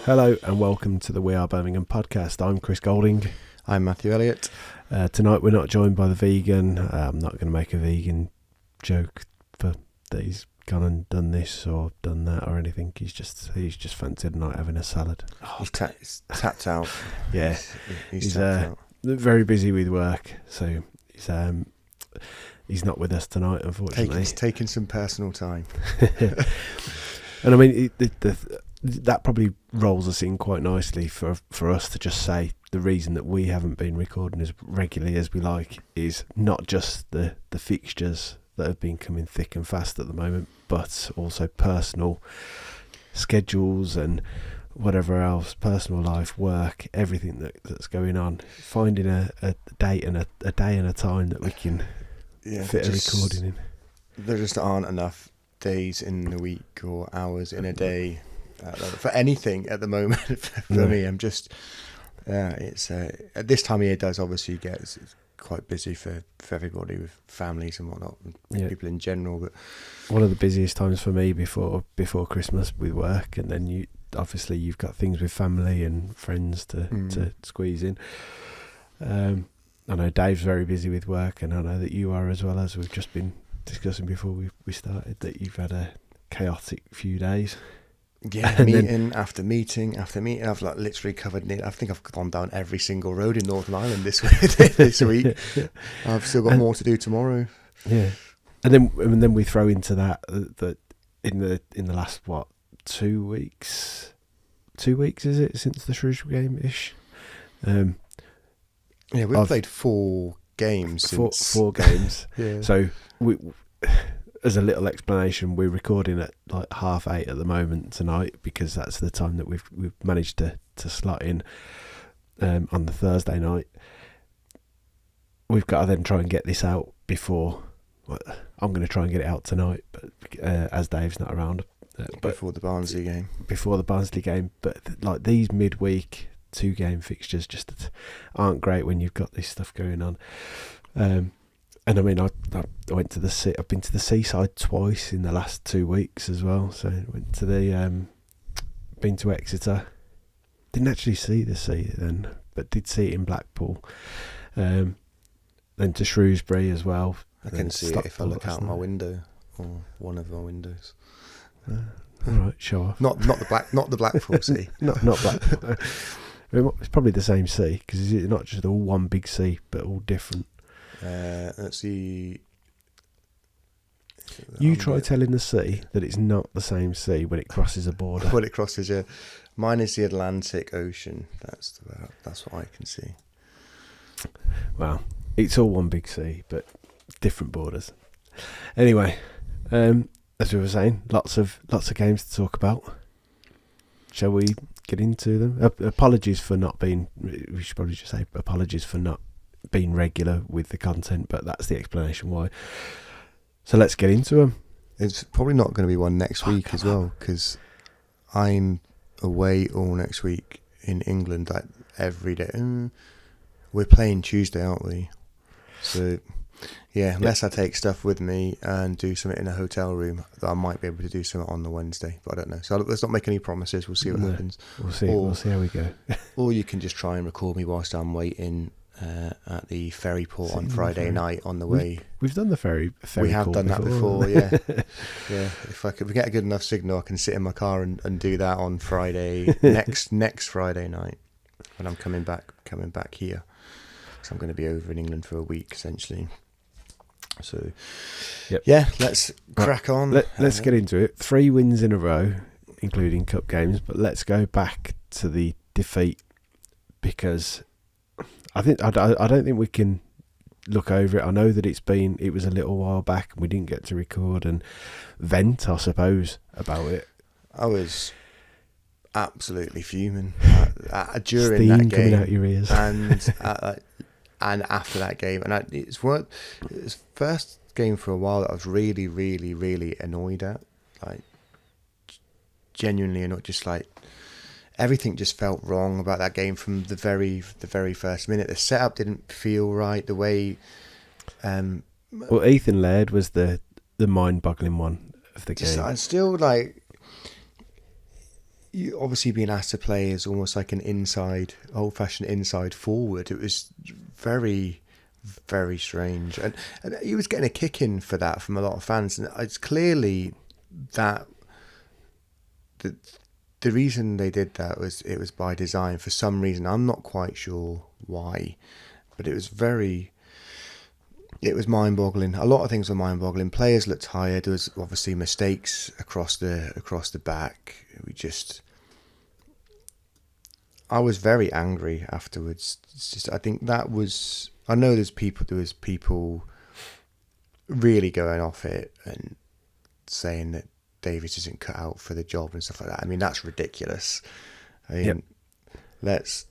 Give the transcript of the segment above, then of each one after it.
Hello and welcome to the We Are Birmingham podcast. I'm Chris Golding. I'm Matthew Elliott. Tonight we're not joined by the vegan. I'm not going to make a vegan joke for that he's gone and done this or done that or anything. He's just fancied a night having a salad. He's tapped out. Yeah, he's tapped out. Very busy with work, so he's not with us tonight, unfortunately. He's taking some personal time. And I mean, that probably rolls us in quite nicely for us to just say the reason that we haven't been recording as regularly as we like is not just the fixtures that have been coming thick and fast at the moment, but also personal schedules and whatever else, personal life, work, everything that's going on. Finding a date and a day and a time that we can fit a recording in. There just aren't enough days in the week or hours in a day for anything at the moment. For me, I'm just it's at this time of year does obviously get it's quite busy for everybody with families and whatnot, and people in general. But one of the busiest times for me before Christmas with work, and then you've got things with family and friends to squeeze in. I know Dave's very busy with work, and I know that you are as well, as we've just been discussing before we started, that you've had a chaotic few days. Yeah, meeting after meeting after meeting. I've literally covered it. I think I've gone down every single road in Northern Ireland this week. I've still got more to do tomorrow. Yeah, and then we throw into that in the last 2 weeks. 2 weeks is it since the Shrewsbury game ish? We've played 4 games since. Four games. Yeah. So we, as a little explanation, we're recording at 8:30 at the moment tonight because that's the time that we've managed to slot in on the Thursday night. We've got to then try and get this out before. I'm going to try and get it out tonight, but as Dave's not around. Before the Barnsley game. Before the Barnsley game, but these midweek 2-game fixtures just aren't great when you've got this stuff going on. And I mean, I went to the sea. I've been to the seaside twice in the last 2 weeks as well. So I went to been to Exeter. Didn't actually see the sea then, but did see it in Blackpool. Then to Shrewsbury as well. I can see it if I look out my window or one of my windows. All right, show off. Not the Blackpool sea. not Blackpool. It's probably the same sea because it's not just all one big sea, but all different. Let's see. You try telling the sea that it's not the same sea when it crosses a border. When it crosses, mine is the Atlantic Ocean. That's what I can see. Well, it's all one big sea, but different borders. Anyway, as we were saying, lots of games to talk about. Shall we get into them? Apologies for not being. We should probably just say apologies for not being regular with the content, but that's the explanation why. So let's get into them. It's probably not going to be one next week as well, because I'm away all next week in England, every day. We're playing Tuesday, aren't we? So unless I take stuff with me and do something in a hotel room, I might be able to do something on the Wednesday, but I don't know. So let's not make any promises. We'll see what happens. We'll see how we go. Or you can just try and record me whilst I'm waiting at the ferry port on Friday night on the way. We've done the ferry. We have done that before. Yeah. If we get a good enough signal, I can sit in my car and do that on Friday next Friday night when I'm coming back here. So I'm going to be over in England for a week essentially. So let's crack on. Let's get into it. 3 wins in a row, including cup games. But let's go back to the defeat because I don't think we can look over it. I know that it was a little while back and we didn't get to record and vent, I suppose, about it. I was absolutely fuming during Steam that game, coming out your ears, and after that game, and it was first game for a while that I was really, really, really annoyed at, genuinely annoyed, just everything just felt wrong about that game from the very first minute. The setup didn't feel right. The way, Ethan Laird was the mind-boggling one of the game. I'm still you obviously being asked to play as almost like an old-fashioned inside forward. It was very, very strange, and he was getting a kick in for that from a lot of fans, and it's clearly that the reason they did that was it was by design for some reason. I'm not quite sure why, but it was mind-boggling. A lot of things were mind-boggling. Players looked tired. There was obviously mistakes across the back. I was very angry afterwards. It's just, I think that was. I know there was people really going off it and saying that Davies isn't cut out for the job and stuff like that. I mean, that's ridiculous. I mean, Let's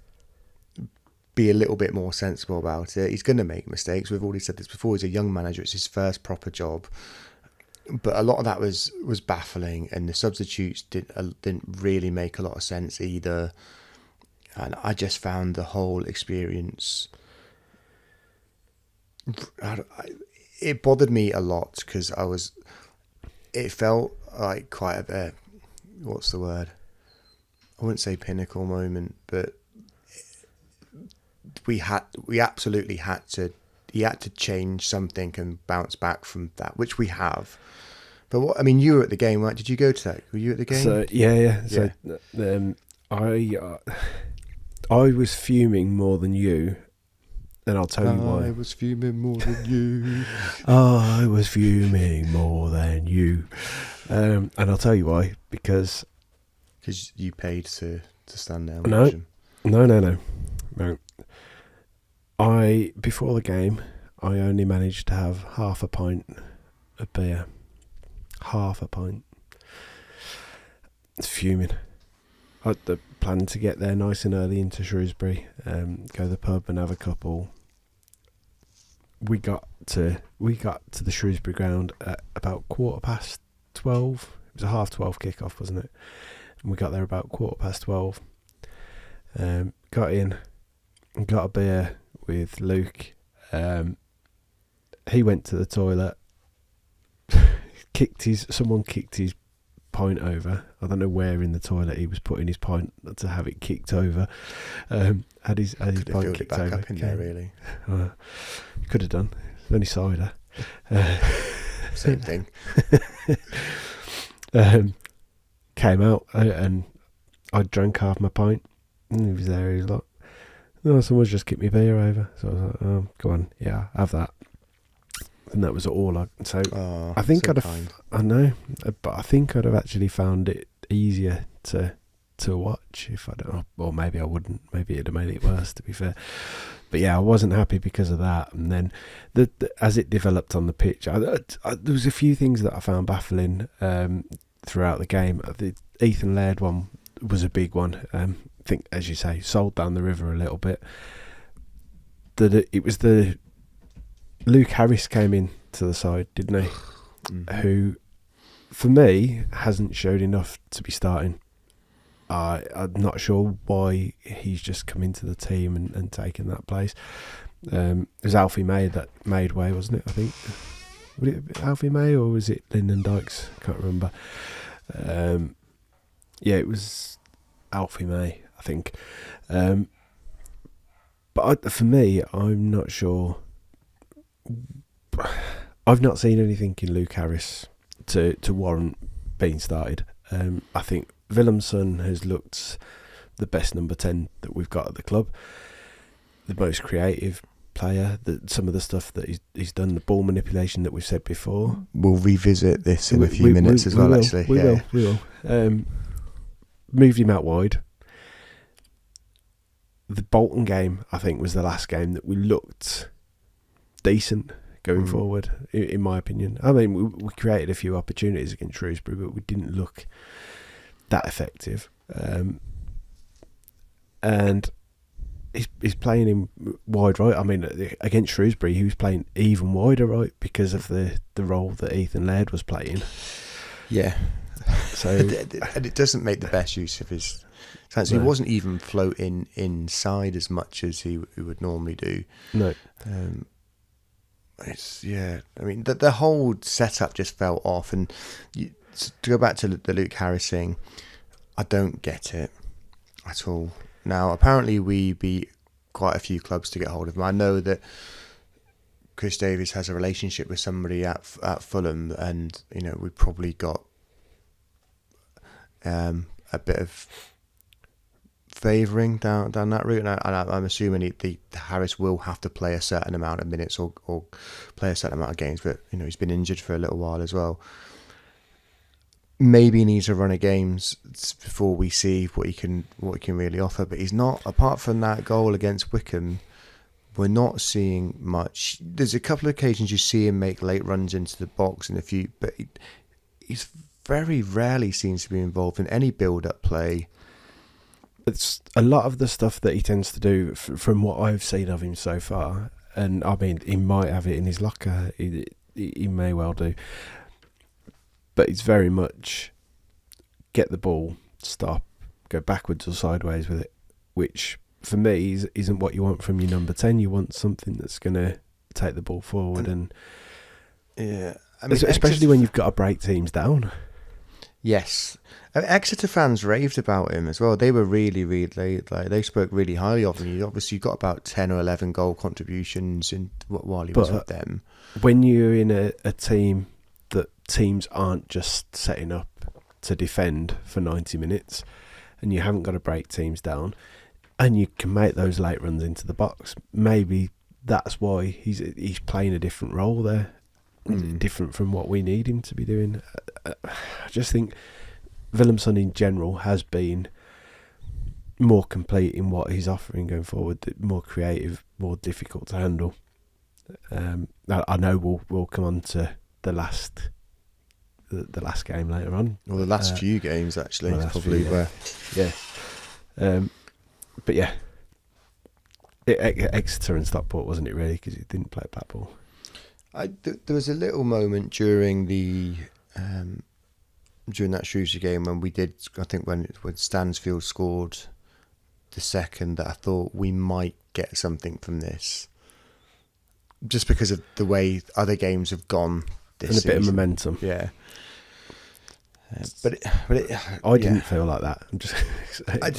be a little bit more sensible about it. He's going to make mistakes. We've already said this before. He's a young manager. It's his first proper job. But a lot of that was baffling, and the substitutes didn't really make a lot of sense either. And I just found the whole experience. It bothered me a lot because it felt like quite a bit. What's the word? I wouldn't say pinnacle moment, but he absolutely had to. He had to change something and bounce back from that, which we have. But you were at the game, right? Did you go to that? Were you at the game? So yeah. So I was fuming more than you, and I'll tell you why. I was fuming more than you. I was fuming more than you, and I'll tell you why. Because you paid to stand there. No. Before the game, I only managed to have half a pint of beer. Half a pint. It's fuming. I had planned to get there nice and early into Shrewsbury, go to the pub and have a couple. We got to the Shrewsbury ground at about 12:15. It was a 12:30 kickoff, wasn't it? And we got there about 12:15. Got in and got a beer with Luke. He went to the toilet. Someone kicked his pint over. I don't know where in the toilet he was putting his pint to have it kicked over. Had his pint filled kicked it back over. Up in there, really. Could have done. It's only cider. Same thing. Came out and I drank half my pint. And he was there. He was like, "No, someone's just kicked me beer over." So I was like, "Oh, go on, yeah, have that." And that was all. I think I know, but I think I'd have actually found it easier to watch if I don't, or maybe I wouldn't. Maybe it'd have made it worse, to be fair. But yeah, I wasn't happy because of that. And then as it developed on the pitch, there was a few things that I found baffling throughout the game. The Ethan Laird one was a big one. I think, as you say, sold down the river a little bit. It was the Luke Harris came in to the side, didn't he? Mm-hmm. Who, for me, hasn't showed enough to be starting. I'm not sure why he's just come into the team and taken that place. It was Alfie May that made way, wasn't it? I think. Was it Alfie May or was it Lyndon Dykes? Can't remember. Yeah, it was Alfie May, I think. But for me, I'm not sure. I've not seen anything in Luke Harris to warrant being started. I think Willemson has looked the best number 10 that we've got at the club. The most creative player. Some of the stuff that he's done, the ball manipulation that we've said before. We'll revisit this in a few minutes as well. We will. Moved him out wide. The Bolton game, I think, was the last game that we looked decent going forward, in my opinion. I mean, we created a few opportunities against Shrewsbury, but we didn't look that effective. And he's playing him wide right. I mean, against Shrewsbury, he was playing even wider right because of the role that Ethan Laird was playing. Yeah. So and it doesn't make the best use of his chance. No. He wasn't even floating inside as much as he would normally do. No. I mean, the whole setup just fell off. And to go back to the Luke Harris thing, I don't get it at all. Now, apparently we beat quite a few clubs to get hold of him. I know that Chris Davies has a relationship with somebody at Fulham, and we probably got a bit of favouring down that route, and I'm assuming the Harris will have to play a certain amount of minutes or play a certain amount of games, but he's been injured for a little while as well. Maybe he needs a run of games before we see what he can really offer, but he's not. Apart from that goal against Wickham, we're not seeing much. There's a couple of occasions you see him make late runs into the box and a few, but he's very rarely seems to be involved in any build-up play. It's a lot of the stuff that he tends to do, from what I've seen of him so far, and I mean, he might have it in his locker, he may well do, but it's very much get the ball, stop, go backwards or sideways with it, which for me isn't what you want from your number 10. You want something that's going to take the ball forward, and yeah, I mean, especially when you've got to break teams down. Yes. Exeter fans raved about him as well. They were really, really, they spoke really highly of him. He obviously got about 10 or 11 goal contributions while he was with them. When you're in a team that teams aren't just setting up to defend for 90 minutes, and you haven't got to break teams down, and you can make those late runs into the box, maybe that's why he's playing a different role there. Different from what we need him to be doing. I just think Willemson in general has been more complete in what he's offering going forward, more creative, more difficult to handle. I know we'll come on to the last game later on. Well, the last few games actually, probably where. Yeah. But yeah, Exeter and Stockport, wasn't it really? Because he didn't play Blackpool. There was a little moment during that Shrewsbury game when we did. I think when Stansfield scored the second, that I thought we might get something from this, just because of the way other games have gone this season. And a bit of momentum. Yeah. I didn't feel like that. I'm just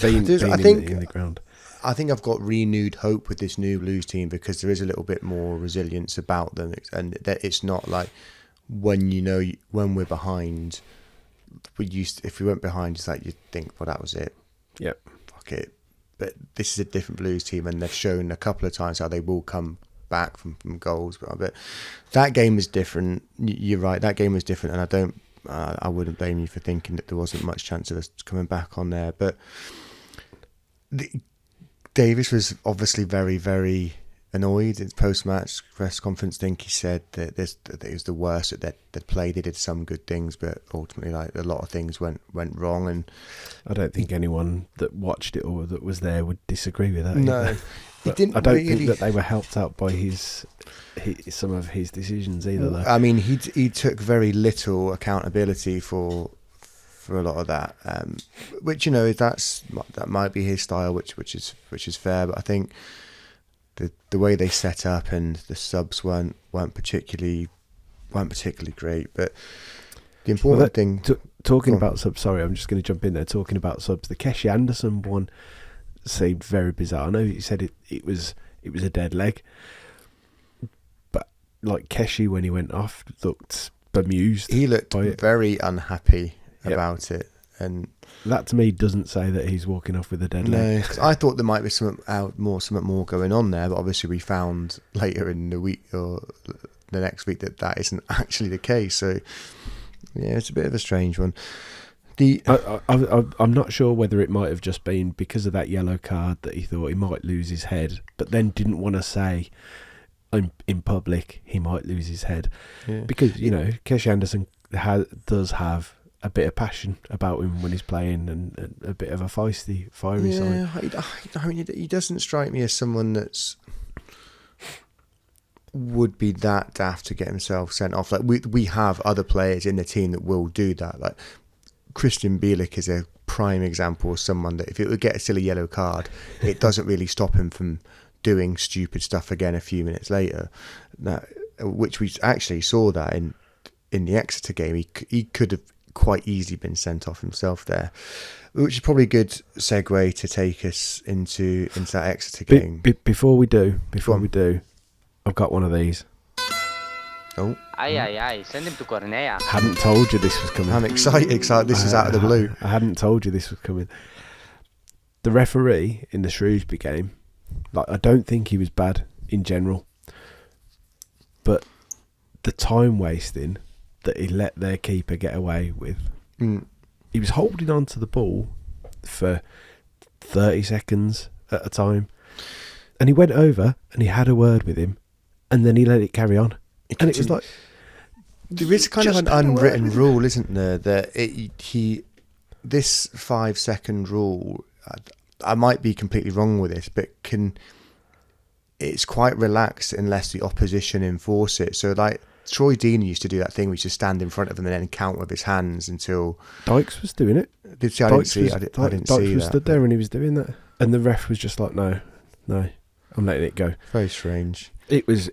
being in the ground. I think I've got renewed hope with this new Blues team because there is a little bit more resilience about them, and that it's not like when we're behind. If we went behind, it's like you'd think, well, that was it. Yep. Fuck it. But this is a different Blues team, and they've shown a couple of times how they will come back from goals. But that game is different. You're right. That game was different, and I wouldn't blame you for thinking that there wasn't much chance of us coming back on there, but. Davis was obviously very, very annoyed in post-match press conference. I think he said that it was the worst that they'd played. They did some good things, but ultimately, like, a lot of things went wrong. And I don't think anyone that watched it or that was there would disagree with that. No, I don't think that they were helped out by some of his decisions either. Though. I mean, he took very little accountability for a lot of that, which that might be his style, which is fair. But I think the way they set up and the subs weren't particularly great. But the important thing, talking about subs. Sorry, I'm just going to jump in there. Talking about subs, the Keshi Anderson one seemed very bizarre. I know you said it was a dead leg, but like Keshi when he went off looked bemused. He looked very unhappy about it, and that to me doesn't say that he's walking off with a dead leg. No, I thought there might be something more going on there, but obviously we found later in the week or the next week that isn't actually the case. So yeah, it's a bit of a strange one. I'm not sure whether it might have just been because of that yellow card that he thought he might lose his head, but then didn't want to say in public he might lose his head, because Keshi Anderson does have a bit of passion about him when he's playing, and a bit of a fiery side. I mean, he doesn't strike me as someone that's would be that daft to get himself sent off. Like we have other players in the team that will do that. Like Christian Bielik is a prime example of someone that if it would get a silly yellow card, it doesn't really stop him from doing stupid stuff again a few minutes later. Now, which we actually saw that in the Exeter game. He could have quite easily been sent off himself there, which is probably a good segue to take us into that Exeter game. Before we do, I've got one of these. Oh, send him to Cornea. Hadn't told you this was coming. I'm excited. This is out of the blue. I hadn't told you this was coming. The referee in the Shrewsbury game, like, I don't think he was bad in general, but the time wasting that he let their keeper get away with. He was holding on to the ball for 30 seconds at a time, and he went over and he had a word with him, and then he let it carry on. And it was like, there is kind of an unwritten rule, isn't there, that this 5-second rule, I might be completely wrong with this, but it's quite relaxed unless the opposition enforce it. So like Troy Deeney used to do that thing, we used to stand in front of him and then count with his hands until Dykes was doing it. I didn't see Dykes that. was stood there and he was doing that, and the ref was just like, no, I'm letting it go. Very strange. It was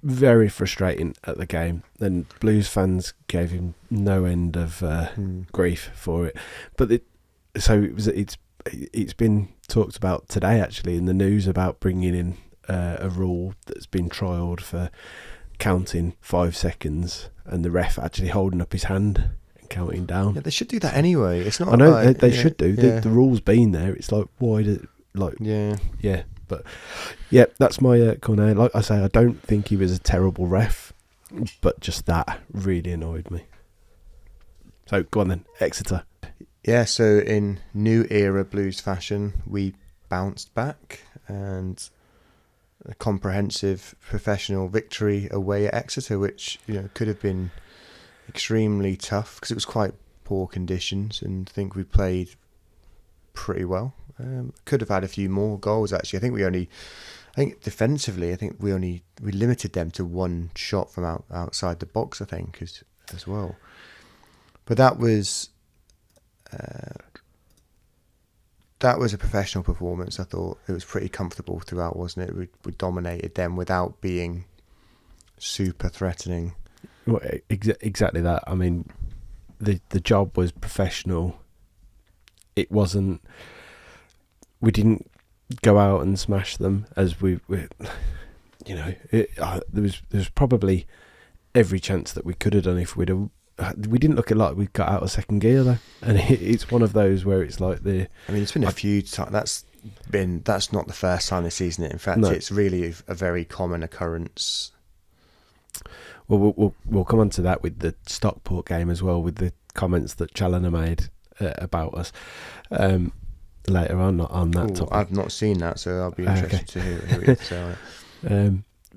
very frustrating at the game, and Blues fans gave him no end of grief for it. But it's been talked about today actually in the news about bringing in a rule that's been trialled for counting 5 seconds, and the ref actually holding up his hand and counting down. Yeah, they should do that anyway. It's not. I know like, they should do. Yeah. The rule's been there. It's like, why do yeah. But yeah, that's my corner. Like I say, I don't think he was a terrible ref, but just that really annoyed me. So go on then, Exeter. Yeah, so in new era Blues fashion, we bounced back and a comprehensive professional victory away at Exeter, which could have been extremely tough because it was quite poor conditions, and I think we played pretty well. Could have had a few more goals actually. I think defensively, we limited them to one shot from outside the box, I think, as well. But that was a professional performance. I thought it was pretty comfortable throughout, wasn't it? We dominated them without being super threatening. Well, exactly that. I mean, the job was professional. It wasn't. We didn't go out and smash them as we there was probably every chance that we could have done if we didn't look like we got out of second gear though, and it's one of those where it's like it's been a few times. That's not the first time this season. In fact, it's really a very common occurrence. Well, we'll come on to that with the Stockport game as well, with the comments that Challoner made about us later on that topic. I've not seen that, so I'll be interested to hear it. So,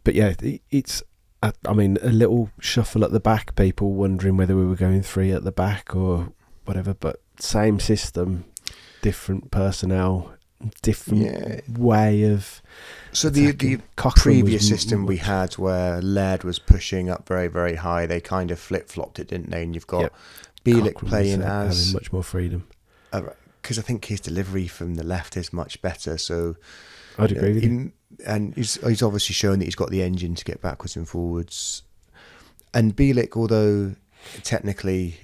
but yeah, it's a little shuffle at the back, people wondering whether we were going 3 at the back or whatever, but same system, different personnel, different way of. So the previous system we had where Laird was pushing up very, very high, they kind of flip-flopped it, didn't they? And you've got Bielik playing as having much more freedom. Because I think his delivery from the left is much better. So I'd agree with you. And he's obviously shown that he's got the engine to get backwards and forwards. And Bielik, although technically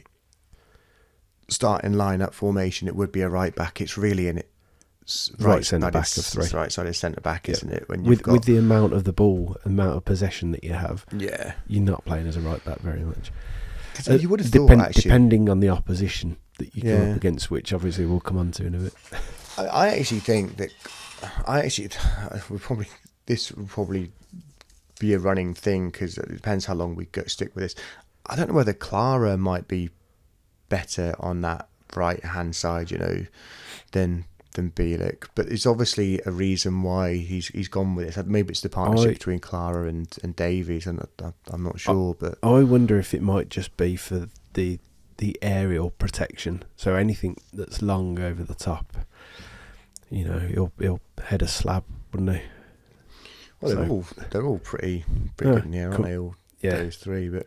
starting line-up formation, it would be a right-back, it's really right centre-back of 3. It's right-sided centre-back, isn't it? When with the amount of the ball, amount of possession that you have, you're not playing as a right-back very much. You would have thought, actually, depending on the opposition that you come up against, which obviously we'll come on to in a bit. I actually think that this will probably be a running thing because it depends how long we stick with this. I don't know whether Clara might be better on that right hand side, than Bielik, but it's obviously a reason why he's gone with it. Maybe it's the partnership between Clara and Davies, and I'm not sure. But I wonder if it might just be for the aerial protection. So anything that's long over the top, he'll head a slab, wouldn't he? Well, they're all pretty good in here, aren't they? All those 3, but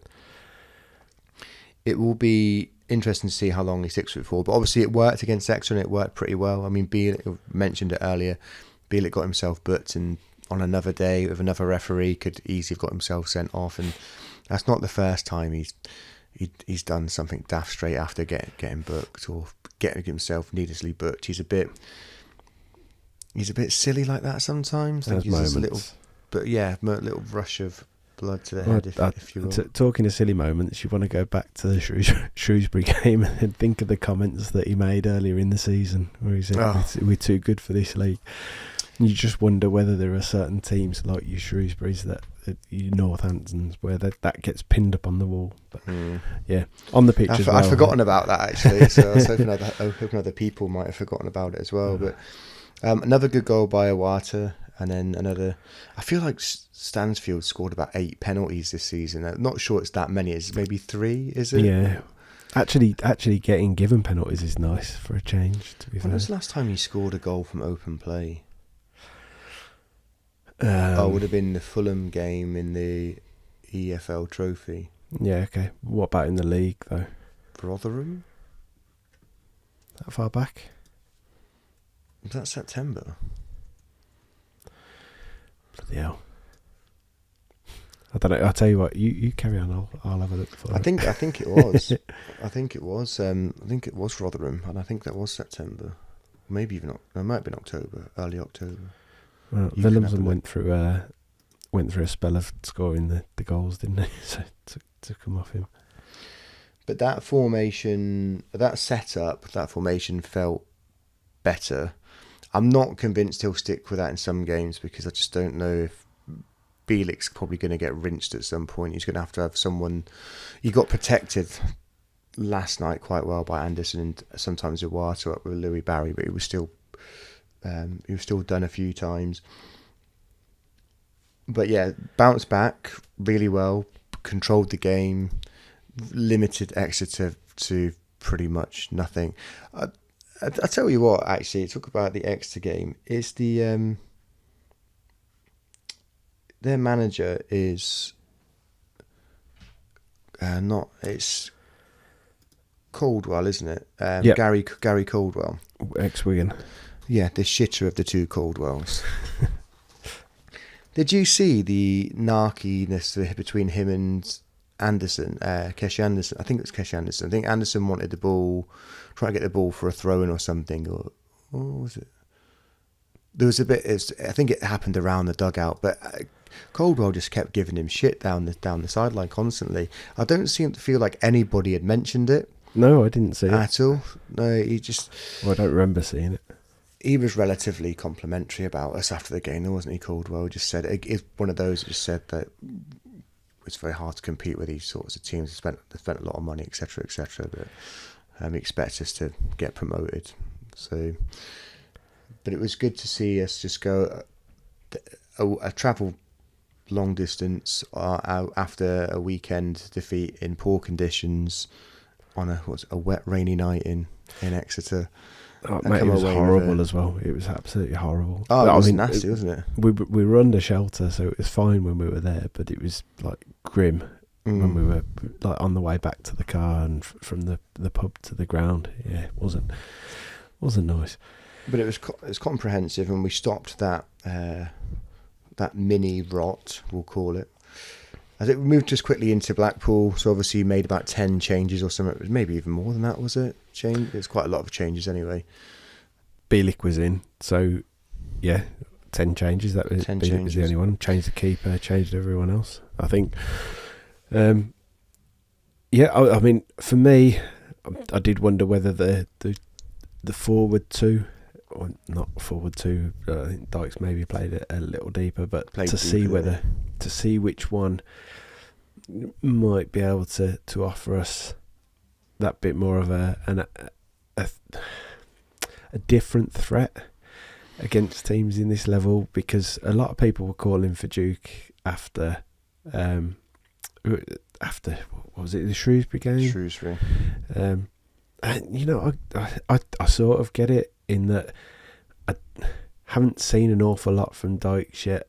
it will be interesting to see how long he sticks with it for. But obviously, it worked against Exeter, and it worked pretty well. I mean, Bielik mentioned it earlier. Bielik got himself booked, and on another day with another referee, could easily have got himself sent off. And that's not the first time he's done something daft straight after getting booked or getting himself needlessly booked. He's a bit silly like that sometimes. There's There's moments. a little rush of blood to the head, if you will. Talking of silly moments, you want to go back to the Shrewsbury game and think of the comments that he made earlier in the season, where he said, we're too good for this league. And you just wonder whether there are certain teams like your Shrewsburys, your Northamptons, where that gets pinned up on the wall. But yeah, on the pitch as well. I'd forgotten about that, actually, so I was hoping other people might have forgotten about it as well. But another good goal by Iwata. And then another. I feel like Stansfield scored about 8 penalties this season. I'm not sure it's that many. It's maybe 3, is it? Yeah. Actually getting given penalties is nice for a change, to be fair. When was the last time he scored a goal from open play? It would have been the Fulham game in the EFL Trophy. Yeah, okay. What about in the league, though? Rotherham? That far back? Was that September? Bloody hell. I don't know. I'll tell you what. You carry on. I'll have a look for it. I think it was. I think it was Rotherham, and I think that was September. Maybe even it might have been October, early October. Well, Willemsen went through a spell of scoring the goals, didn't he? So to come off him. But that formation felt better. I'm not convinced he'll stick with that in some games because I just don't know if Bielik's probably going to get rinsed at some point. He's going to have someone. He got protected last night quite well by Anderson and sometimes Iwata up with Louis Barry, but he was still done a few times. But yeah, bounced back really well, controlled the game, limited Exeter to pretty much nothing. I tell you what, actually, talk about the Exeter game. It's their manager is it's Caldwell, isn't it? Yep. Gary Caldwell, ex-Wigan. Yeah, the shitter of the two Caldwells. Did you see the narkiness between him and Anderson, Keshi Anderson? I think it was Keshi Anderson. I think Anderson wanted the ball, trying to get the ball for a throw-in or something, or what was it? There was a bit. I think it happened around the dugout, but Caldwell just kept giving him shit down the sideline constantly. I don't seem to feel like anybody had mentioned it. No, I didn't see it at all. No, he just. Well, I don't remember seeing it. He was relatively complimentary about us after the game, though, wasn't he? Caldwell just said it's one of those that just said that it's very hard to compete with these sorts of teams. They spent a lot of money, etc., but he expects us to get promoted. So, but it was good to see us just go a travel long distance after a weekend defeat in poor conditions on a wet, rainy night in Exeter. Oh, mate, it was horrible as well. It was absolutely horrible. Oh, it was nasty, wasn't it? We were under shelter, so it was fine when we were there, but it was like grim when we were like on the way back to the car and from the pub to the ground. Yeah, it wasn't nice. But it was comprehensive, and we stopped that mini rot, we'll call it. As it moved just quickly into Blackpool, so obviously you made about 10 changes or something. It was maybe even more than that, was it? It's quite a lot of changes anyway. Bielik was in, so yeah, 10 changes. That was 10 Bielik changes. was the only one. Changed the keeper, changed everyone else, I think. I mean, for me, I did wonder whether the forward two, or not forward two, I think Dykes maybe played it a little deeper, but to see which one might be able to offer us that bit more of a different threat against teams in this level, because a lot of people were calling for Duke after what was it, the Shrewsbury game? Shrewsbury. And I sort of get it in that I haven't seen an awful lot from Dykes yet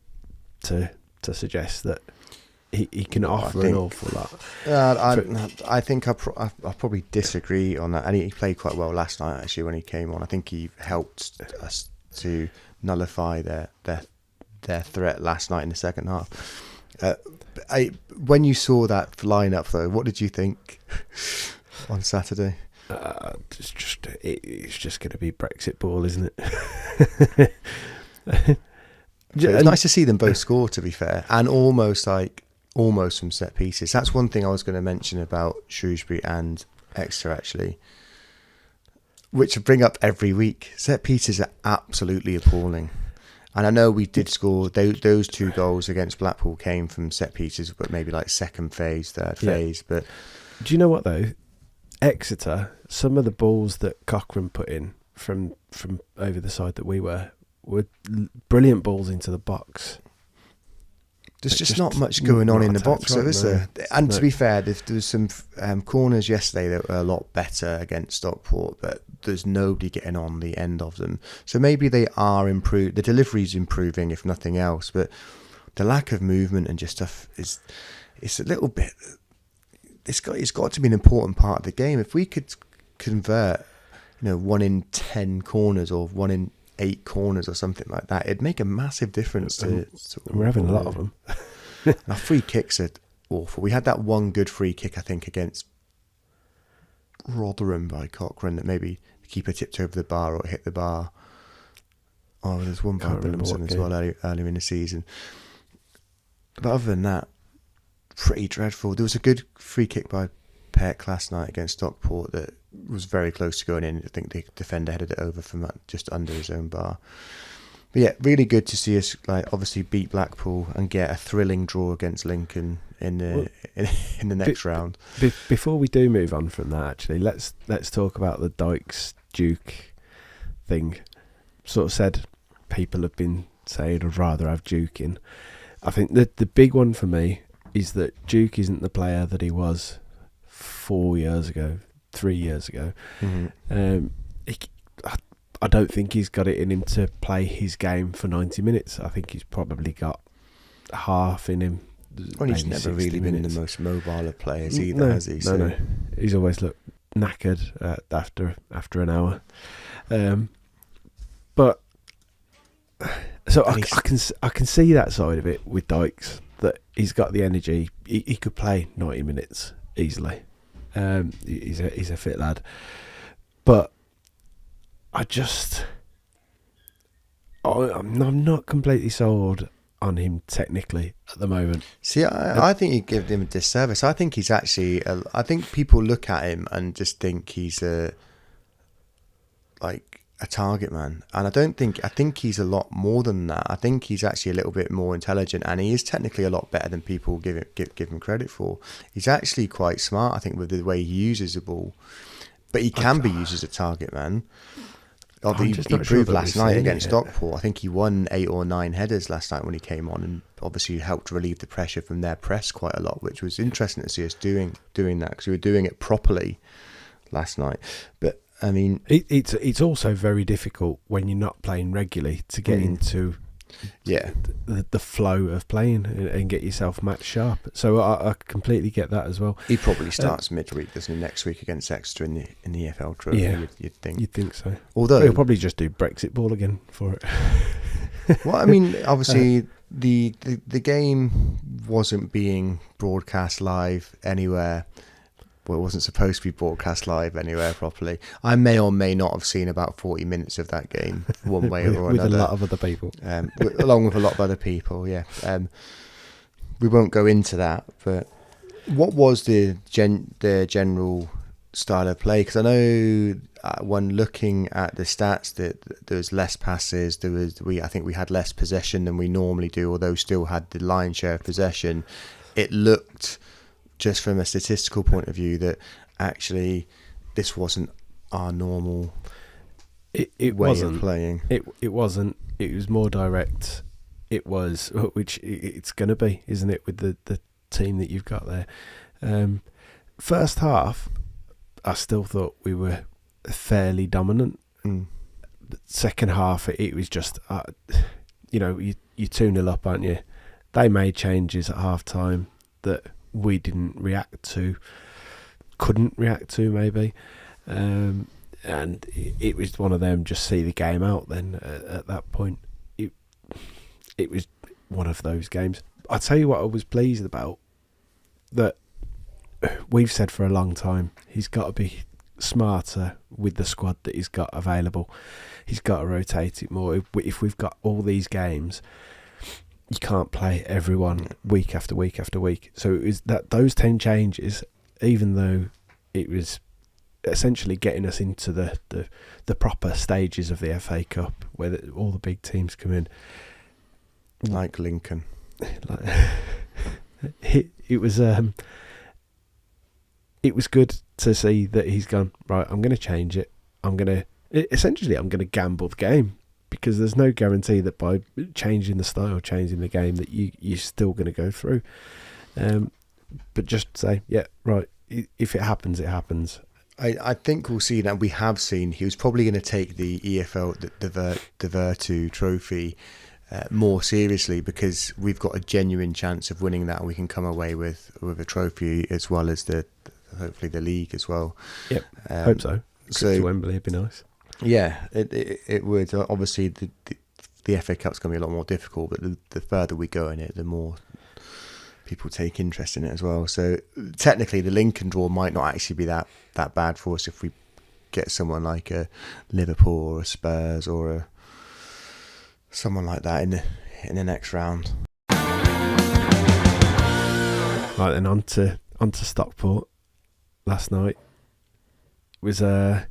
to suggest that he can offer an awful lot. I think I probably disagree on that. And he played quite well last night, actually, when he came on. I think he helped us to nullify their threat last night in the second half. When you saw that lineup, though, what did you think on Saturday? It's just going to be Brexit ball, isn't it? It's nice to see them both score, to be fair, and almost from set pieces. That's one thing I was going to mention about Shrewsbury and Exeter, actually, which I bring up every week. Set pieces are absolutely appalling. And I know we did score, those 2 goals against Blackpool came from set pieces, but maybe like second phase, third phase. But do you know what, though? Exeter, some of the balls that Cochrane put in from over the side that we were brilliant balls into the box. There's just not much going on in the box, though, is there? And to be fair, there was some corners yesterday that were a lot better against Stockport, but there's nobody getting on the end of them. So maybe they are improved. The delivery's improving, if nothing else, but the lack of movement and just stuff it's a little bit. It's got to be an important part of the game. If we could convert, 1 in 10 corners or 1 in 8 corners or something like that, it'd make a massive difference to we're having a lot of them. Our free kicks are awful. We had that one good free kick, I think, against Rotherham by Cochrane that maybe the keeper tipped over the bar or hit the bar. Oh, there's one by Williamson as well earlier in the season. But other than that, pretty dreadful. There was a good free kick by Peck last night against Stockport that was very close to going in. I think the defender headed it over from just under his own bar. But yeah, really good to see us obviously beat Blackpool and get a thrilling draw against Lincoln in the next round. Before we do move on from that, actually, let's talk about the Dykes Duke thing. Sort of said people have been saying I'd rather have Duke in. I think that the big one for me is that Duke isn't the player that he was 4 years ago, 3 years ago. Mm-hmm. I don't think he's got it in him to play his game for 90 minutes. I think he's probably got half in him. Well, he's never really been the most mobile of players either, has he? No. He's always looked knackered after an hour. But so I can see that side of it with Dykes, that he's got the energy. He could play 90 minutes easily. He's a fit lad, but I'm not completely sold on him technically at the moment. See, I think you give him a disservice. I think he's actually. I think people look at him and just think he's a target man, and I think he's a lot more than that. I think he's actually a little bit more intelligent, and he is technically a lot better than people give him credit for. He's actually quite smart, I think, with the way he uses the ball, but he can be used as a target man. He proved last night against Stockport. I think he won 8 or 9 headers last night when he came on, and obviously helped relieve the pressure from their press quite a lot, which was interesting to see us doing that, because we were doing it properly last night. But I mean, it's also very difficult when you're not playing regularly to get into the flow of playing and get yourself match sharp. So I completely get that as well. He probably starts midweek, doesn't he, next week against Exeter in the EFL Trophy? Yeah, you'd think. You'd think so. Although he'll probably just do Brexit ball again for it. Well, I mean, obviously the game wasn't being broadcast live anywhere. Well, it wasn't supposed to be broadcast live anywhere properly. I may or may not have seen about 40 minutes of that game, one way or another. With a lot of other people. Along with a lot of other people, yeah. We won't go into that, but what was the general style of play? Because I know when looking at the stats that there was less passes, I think we had less possession than we normally do, although still had the lion's share of possession. It looked, just from a statistical point of view, that actually this wasn't our normal way of playing. It wasn't. It was more direct. It was, which it's going to be, isn't it, with the team that you've got there. First half, I still thought we were fairly dominant. Second half, it was just, you're 2-0 up, aren't you? They made changes at half time that we couldn't react to maybe, and it was one of them, just see the game out then. At that point, it was one of those games. I'll tell you what I was pleased about, that we've said for a long time, he's got to be smarter with the squad that he's got available. He's got to rotate it more. If we've got all these games, you can't play everyone week after week after week. So it was that those 10 changes, even though it was essentially getting us into the proper stages of the FA Cup, where all the big teams come in, like Lincoln. It was good to see that he's gone, right, I'm going to change it. I'm going to gamble the game, because there's no guarantee that by changing the style, changing the game, that you're still going to go through. But just say, yeah, right, if it happens, it happens. I think we'll see that. We have seen he was probably going to take the EFL, the Virtu trophy, more seriously, because we've got a genuine chance of winning that, and we can come away with a trophy as well as hopefully the league as well. Yep, hope so. So to Wembley would be nice. Yeah, it would. Obviously, the FA Cup's going to be a lot more difficult, but the further we go in it, the more people take interest in it as well. So technically, the Lincoln draw might not actually be that bad for us if we get someone like a Liverpool or a Spurs or someone like that in the next round. Right, then on to Stockport. Last night was a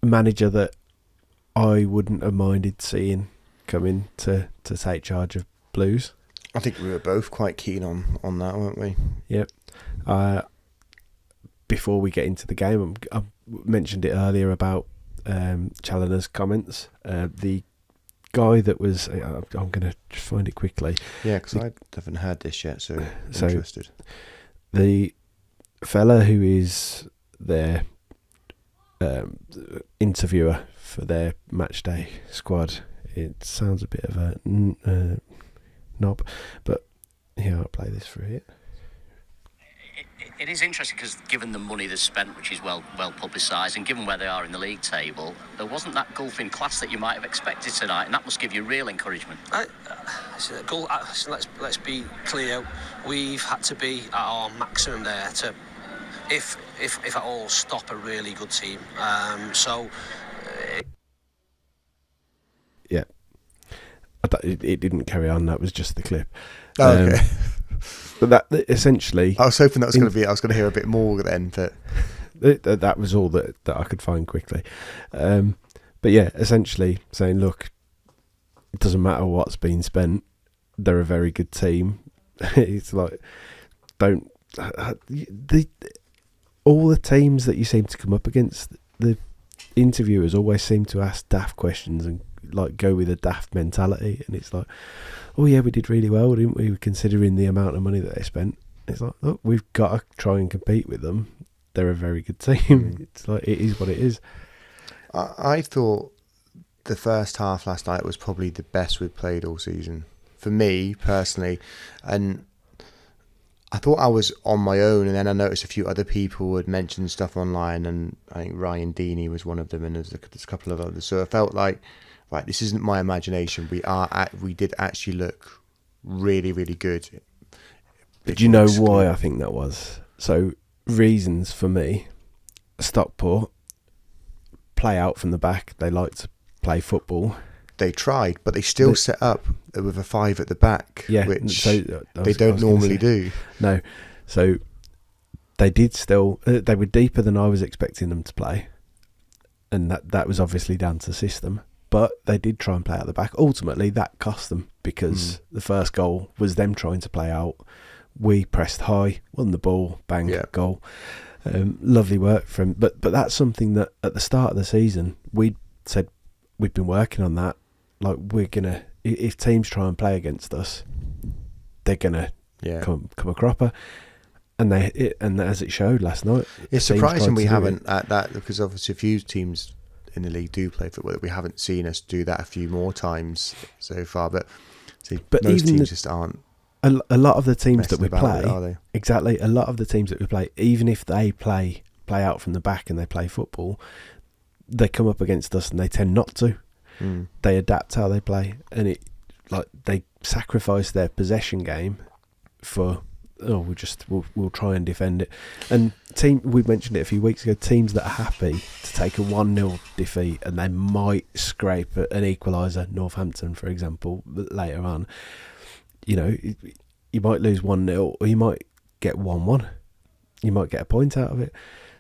manager that I wouldn't have minded seeing come in to take charge of Blues. I think we were both quite keen on that, weren't we? Yep. Before we get into the game, I mentioned it earlier about Challoner's comments. The guy that was... I'm going to just find it quickly. Yeah, because I haven't heard this yet, so interested. The fella who is their interviewer for their match day squad, it sounds a bit of a knob, but here, I'll play this for you. It is interesting because given the money they've spent, which is well publicised, and given where they are in the league table, there wasn't that gulf in class that you might have expected tonight, and that must give you real encouragement. Let's be clear. We've had to be at our maximum there to, if at all, stop a really good team. Yeah, it didn't carry on. That was just the clip. Oh, okay. But that essentially, I was hoping that was going to be. I was going to hear a bit more then, but that was all that I could find quickly. But yeah, essentially saying, look, it doesn't matter what's been spent. They're a very good team. It's like, all the teams that you seem to come up against, the interviewers always seem to ask daft questions and like go with a daft mentality, and it's like, oh yeah, we did really well, didn't we, considering the amount of money that they spent. It's like, look, we've got to try and compete with them. They're a very good team. It's like, it is what it is. I thought the first half last night was probably the best we've played all season for me personally, and I thought I was on my own, and then I noticed a few other people had mentioned stuff online, and I think Ryan Deeney was one of them, and there's a couple of others. So I felt like, right, this isn't my imagination. We did actually look really, really good. But you know why I think that was? So reasons for me: Stockport play out from the back. They like to play football. They tried, but they still set up with a 5 at the back, which they don't normally do. No, so they did still. They were deeper than I was expecting them to play, and that was obviously down to system. But they did try and play out the back. Ultimately, that cost them, because the first goal was them trying to play out. We pressed high, won the ball, bang, goal. Lovely work from. But that's something that at the start of the season we said we've been working on that. Like, we're gonna, if teams try and play against us, they're gonna come a cropper, and as it showed last night. It's surprising we haven't at that, because obviously a few teams in the league do play football. We haven't seen us do that a few more times so far, but most teams just aren't. A lot of the teams that we play, are they? Exactly. A lot of the teams that we play, even if they play out from the back and they play football, they come up against us and they tend not to. They adapt how they play, and like they sacrifice their possession game for we'll try and defend it. And we mentioned it a few weeks ago, teams that are happy to take a 1-0 defeat and they might scrape an equaliser, Northampton for example, later on, you know, you might lose 1-0 or you might get 1-1, you might get a point out of it.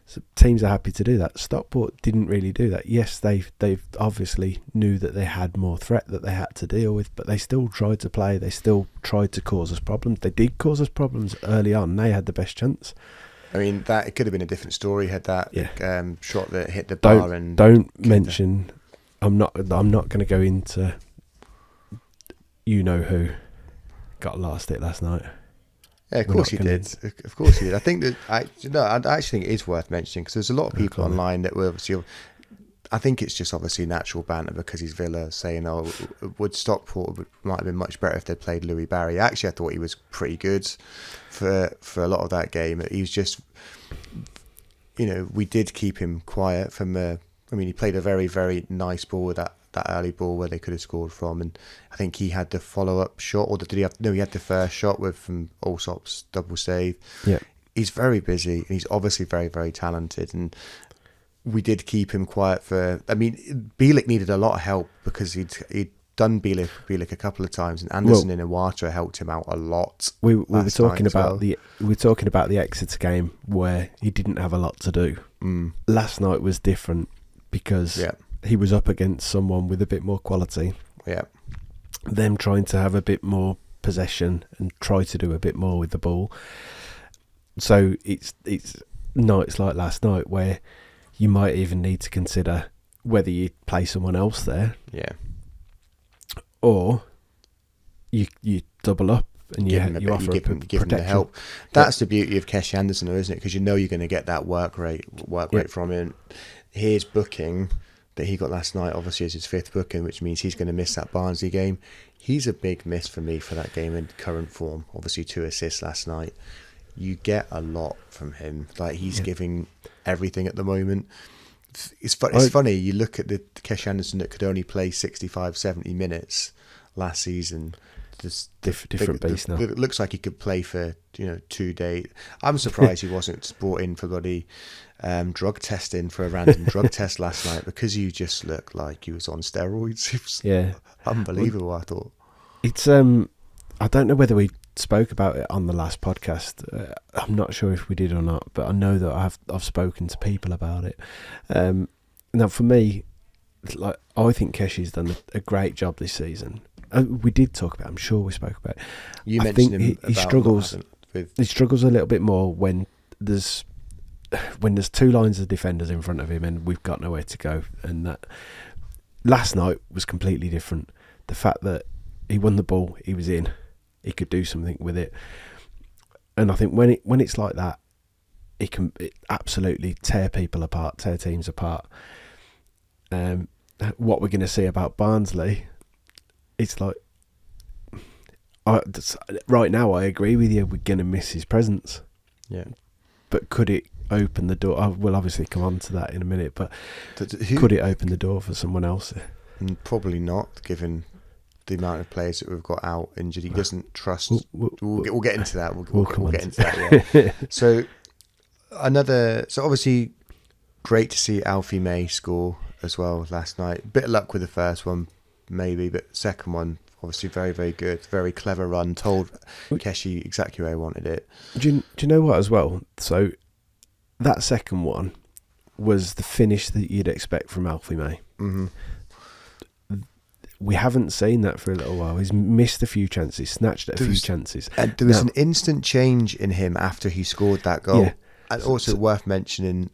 So teams are happy to do that. Stockport didn't really do that. Yes, they've obviously knew that they had more threat that they had to deal with, but they still tried to play. They still tried to cause us problems. They did cause us problems early on. They had the best chance. I mean, that it could have been a different story had that shot that hit the Don't bar. And don't mention. I'm not going to go into. You know who got lost it last night. Yeah, of course he did. Of course he did. I think that I actually think it is worth mentioning because there's a lot of people online that were obviously. I think it's just obviously natural banter because he's Villa saying, "Oh, would Stockport might have been much better if they played Louis Barry." Actually, I thought he was pretty good for a lot of that game. He was just, you know, we did keep him quiet from. He played a very very nice ball with that early ball where they could have scored from, and I think he had the follow-up shot, or did he have? No, he had the first shot from Allsop's double save. Yeah, he's very busy, and he's obviously very, very talented, and we did keep him quiet for. I mean, Bielik needed a lot of help because he'd done Bielik a couple of times, and Anderson and Iwata helped him out a lot. We were talking about the Exeter game where he didn't have a lot to do. Last night was different because he was up against someone with a bit more quality. Yeah. Them trying to have a bit more possession and try to do a bit more with the ball. So it's nights like last night where you might even need to consider whether you play someone else there. Yeah. Or you double up and you offer give him the help. That's the beauty of Keshi Anderson, though, isn't it? Because you know you're going to get that work rate from him. His booking that he got last night obviously is his 5th booking, which means he's going to miss that Barnsley game. He's a big miss for me for that game in current form. Obviously 2 assists last night. You get a lot from him. Like he's giving everything at the moment. It's funny, you look at the Keshi Anderson that could only play 65, 70 minutes last season. Just different beast now. It looks like he could play for 2 days. I'm surprised he wasn't brought in for bloody drug testing for a random drug test last night because you just looked like he was on steroids. It was unbelievable. I thought it's I don't know whether we spoke about it on the last podcast. I'm not sure if we did or not, but I know that I've spoken to people about it. Now for me, like I think Keshi's done a great job this season. We did talk about it. I'm sure we spoke about it. You mentioned him. He struggles. He struggles a little bit more when there's 2 lines of defenders in front of him and we've got nowhere to go. And that last night was completely different. The fact that he won the ball, he was in, he could do something with it. And I think when it's like that, it can absolutely tear people apart, tear teams apart. What we're going to see about Barnsley, it's like right now I agree with you, we're going to miss his presence. Yeah. But could it open the door? We'll obviously come on to that in a minute, but could it open the door for someone else? Probably not, given the amount of players that we've got out injured. He doesn't trust. We'll get into that. We'll get into that. Yeah. So obviously, great to see Alfie May score as well last night. Bit of luck with the first one, maybe, but second one obviously very, very good. Very clever run. Told Keshi exactly where he wanted it. Do you know what as well? So that second one was the finish that you'd expect from Alfie May. Mm-hmm. We haven't seen that for a little while. He's missed a few chances, snatched at a few chances. And there was an instant change in him after he scored that goal. Yeah. And also worth mentioning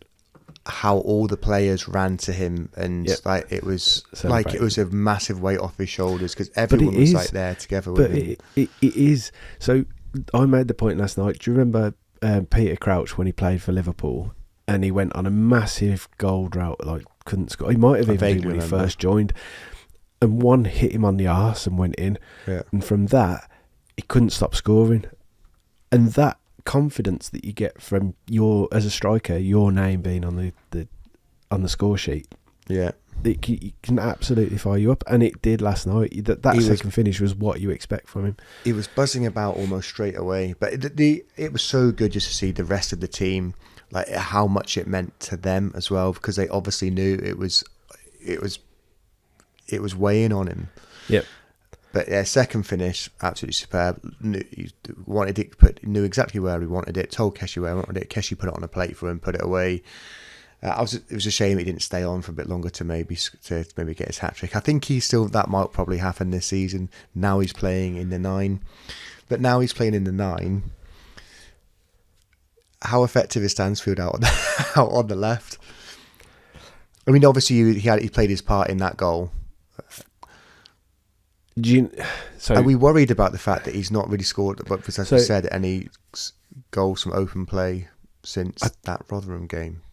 how all the players ran to him, and it was like it was a massive weight off his shoulders because everyone was like there together with him. It is. So I made the point last night. Do you remember Peter Crouch when he played for Liverpool and he went on a massive goal drought, like couldn't score? He might have even been when he first joined. And one hit him on the arse and went in. Yeah. And from that, he couldn't stop scoring. And that confidence that you get from as a striker, your name being on the score sheet. Yeah. it can absolutely fire you up, and it did last night. That second finish was what you expect from him. He was buzzing about almost straight away, but it was so good just to see the rest of the team, like how much it meant to them as well, because they obviously knew it was weighing on him. Yep. But yeah, second finish, absolutely superb. Knew exactly where he wanted it. Told Keshi where he wanted it. Keshi put it on a plate for him, put it away. It was a shame he didn't stay on for a bit longer to maybe get his hat trick. I think that might probably happen this season. Now he's playing in the 9, but now he's playing in the 9. How effective is Stansfield out on the left? I mean, obviously he played his part in that goal. Are we worried about the fact that he's not really scored, but as we said, any goals from open play since that Rotherham game?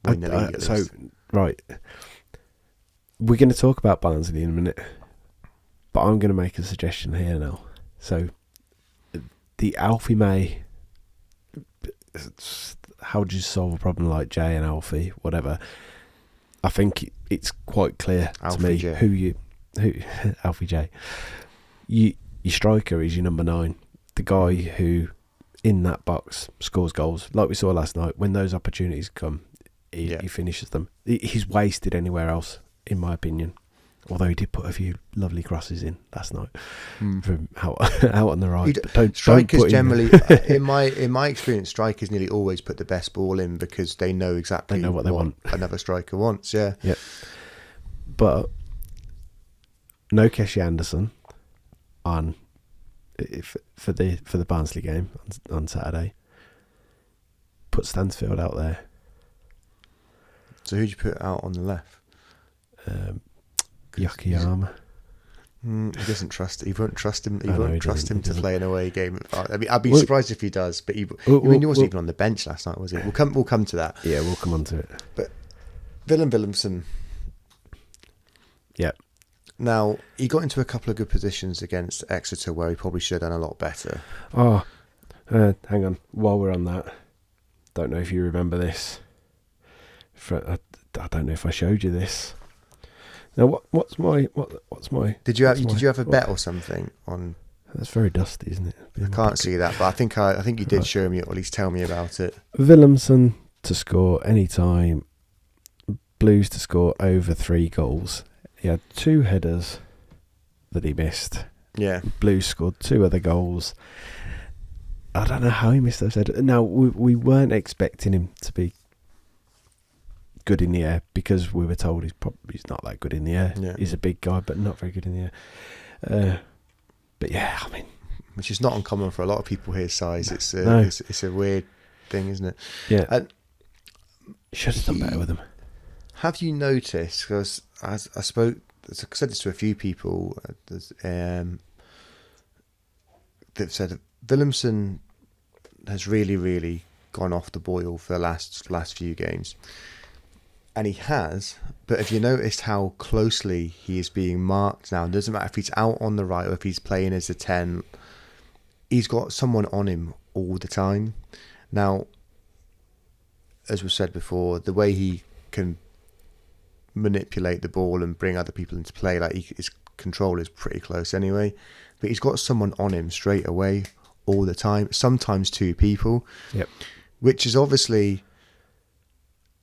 Right, we're going to talk about Barnsley in a minute, but I'm going to make a suggestion here now. So, the Alfie May, how do you solve a problem like Jay and Alfie, whatever? I think it's quite clear to me who Alfie J. Your striker is your number 9, the guy who in that box scores goals, like we saw last night. When those opportunities come, he finishes them. He's wasted anywhere else, in my opinion. Although he did put a few lovely crosses in last night from out on the right. Strikers generally, in my experience, strikers nearly always put the best ball in because they know exactly what they want. Another striker wants. Yeah. But no Keshi Anderson for the Barnsley game on Saturday. Put Stansfield out there. So who'd you put out on the left? Yakiyama. He doesn't trust. He won't trust him. He won't trust him to play an away game. I mean, I'd be surprised if he does. But he wasn't even on the bench last night, was he? We'll come to that. Yeah, we'll come on to it. But Willemsen. Yeah. Now he got into a couple of good positions against Exeter where he probably should have done a lot better. Oh, hang on. While we're on that, don't know if you remember this. I don't know if I showed you this. Now, what's my? Did you have a bet or something on? That's very dusty, isn't it? I can't see that, but I think you did show me, or at least tell me about it. Willemsen to score any time. Blues to score over 3 goals. He had 2 headers that he missed. Yeah. Blues scored 2 other goals. I don't know how he missed those headers. Now we weren't expecting him to be good in the air because we were told he's not that good in the air. Yeah. He's a big guy, but not very good in the air. But yeah, I mean, which is not uncommon for a lot of people his size. It's a weird thing, isn't it? Yeah. Should have done better with him. Have you noticed? Because I said this to a few people. They've said Willemsen has really, really gone off the boil for the last few games. And he has, but have you noticed how closely he is being marked now? It doesn't matter if he's out on the right or if he's playing as a 10. He's got someone on him all the time. Now, as we said before, the way he can manipulate the ball and bring other people into play, his control is pretty close anyway. But he's got someone on him straight away all the time, sometimes 2 people. Yep. Which is obviously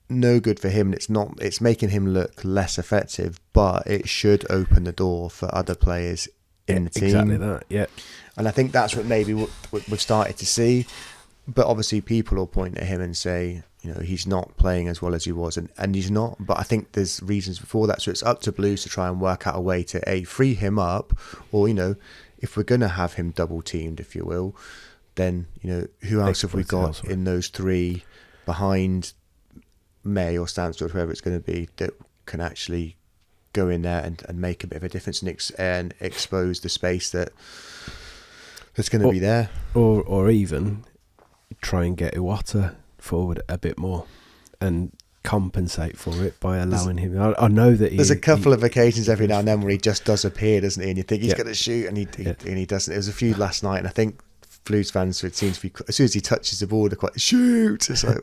no good for him. It's making him look less effective, but it should open the door for other players in the team. Exactly that, yeah. And I think that's what maybe we've started to see. But obviously people will point at him and say, he's not playing as well as he was, and he's not. But I think there's reasons before that. So it's up to Blues to try and work out a way to free him up, or if we're going to have him double teamed, if you will, then who else have we got in those 3 behind May or Stansfield, whoever it's going to be, that can actually go in there and make a bit of a difference and expose the space that's going to be there, or even try and get Iwata forward a bit more and compensate for it by allowing him. I know that there's a couple of occasions every now and then where he just does appear, doesn't he? And you think he's going to shoot, and he doesn't. There was a few last night, and I think Blues fans, so it seems to be, as soon as he touches the ball, they're quite, shoot. It's like,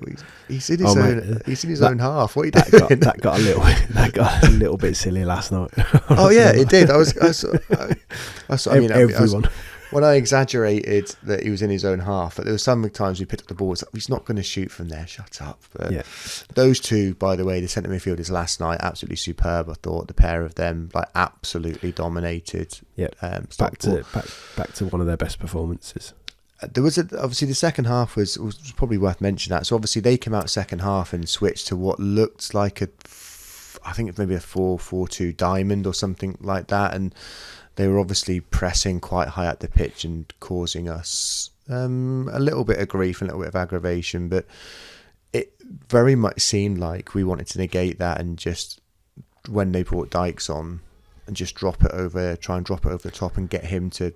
he's in his own half. What are you doing? That got a little bit silly last night. Oh yeah, it did. Everyone. When I exaggerated that he was in his own half, but there were some times we picked up the ball, it's like, he's not going to shoot from there, shut up. But those two, by the way, the centre midfielders last night, absolutely superb. I thought the pair of them absolutely dominated. Yeah, back to one of their best performances. There was obviously the second half was probably worth mentioning that. So obviously they came out second half and switched to what looked like I think it's maybe a 4-4-2 diamond or something like that, and they were obviously pressing quite high up the pitch and causing us a little bit of grief and a little bit of aggravation. But it very much seemed like we wanted to negate that, and just when they brought Dykes on, and just try and drop it over the top and get him to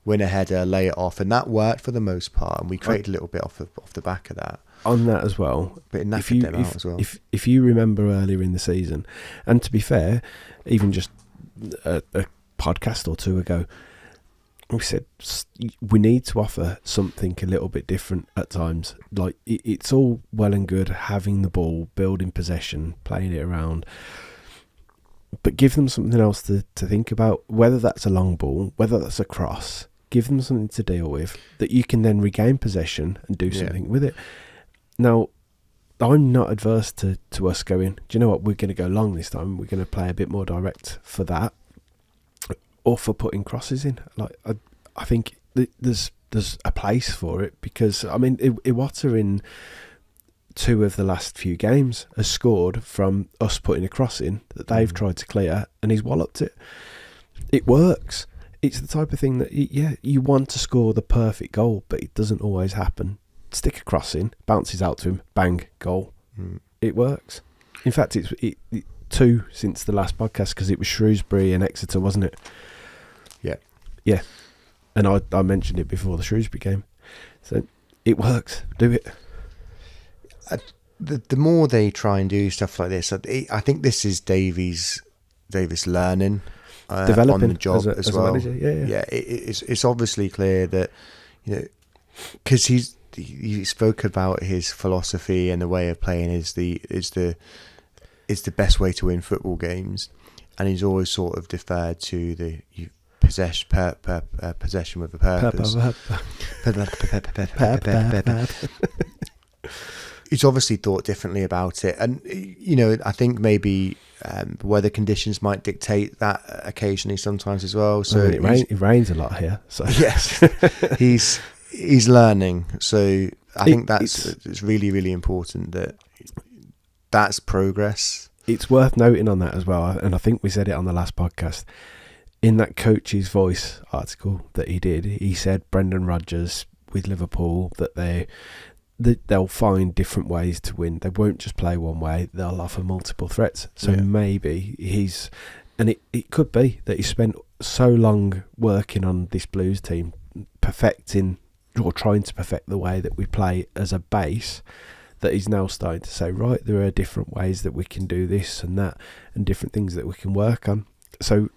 win a header, lay it off, and that worked for the most part. And we created a little bit off the back of that. On that as well, but it knackered them out as well. If you remember earlier in the season, and to be fair, even just a podcast or two ago, we said we need to offer something a little bit different at times. Like it's all well and good having the ball, building possession, playing it around, but give them something else to think about, whether that's a long ball, whether that's a cross. Give them something to deal with that you can then regain possession and do something with it. Now, I'm not adverse to us going, do you know what, we're going to go long this time, we're going to play a bit more direct for that, or for putting crosses in. Like I think there's a place for it, because I mean Iwata in 2 of the last few games has scored from us putting a cross in that they've tried to clear, and he's walloped it. It works. It's the type of thing that you want to score the perfect goal, but it doesn't always happen. Stick a cross in, bounces out to him, bang, goal. It works. In fact, it's 2 since the last podcast, because it was Shrewsbury and Exeter, wasn't it? Yeah. And I mentioned it before the Shrewsbury game. So it works. Do it. The more they try and do stuff like this, I think this is Davis learning, developing on the job as well. A manager. Yeah. It's obviously clear that, because he spoke about his philosophy and the way of playing is the best way to win football games, and he's always sort of deferred to the possession with a purpose. He's obviously thought differently about it, and I think maybe weather conditions might dictate that occasionally sometimes as well. So it rains a lot here, so yes, he's learning. So I think it's really, really important that's progress. It's worth noting on that as well, and I think we said it on the last podcast. In that Coach's Voice article that he did, he said Brendan Rodgers with Liverpool that they'll find different ways to win. They won't just play one way. They'll offer multiple threats. So maybe it could be that he spent so long working on this Blues team, perfecting or trying to perfect the way that we play as a base, that he's now starting to say, right, there are different ways that we can do this and that, and different things that we can work on. So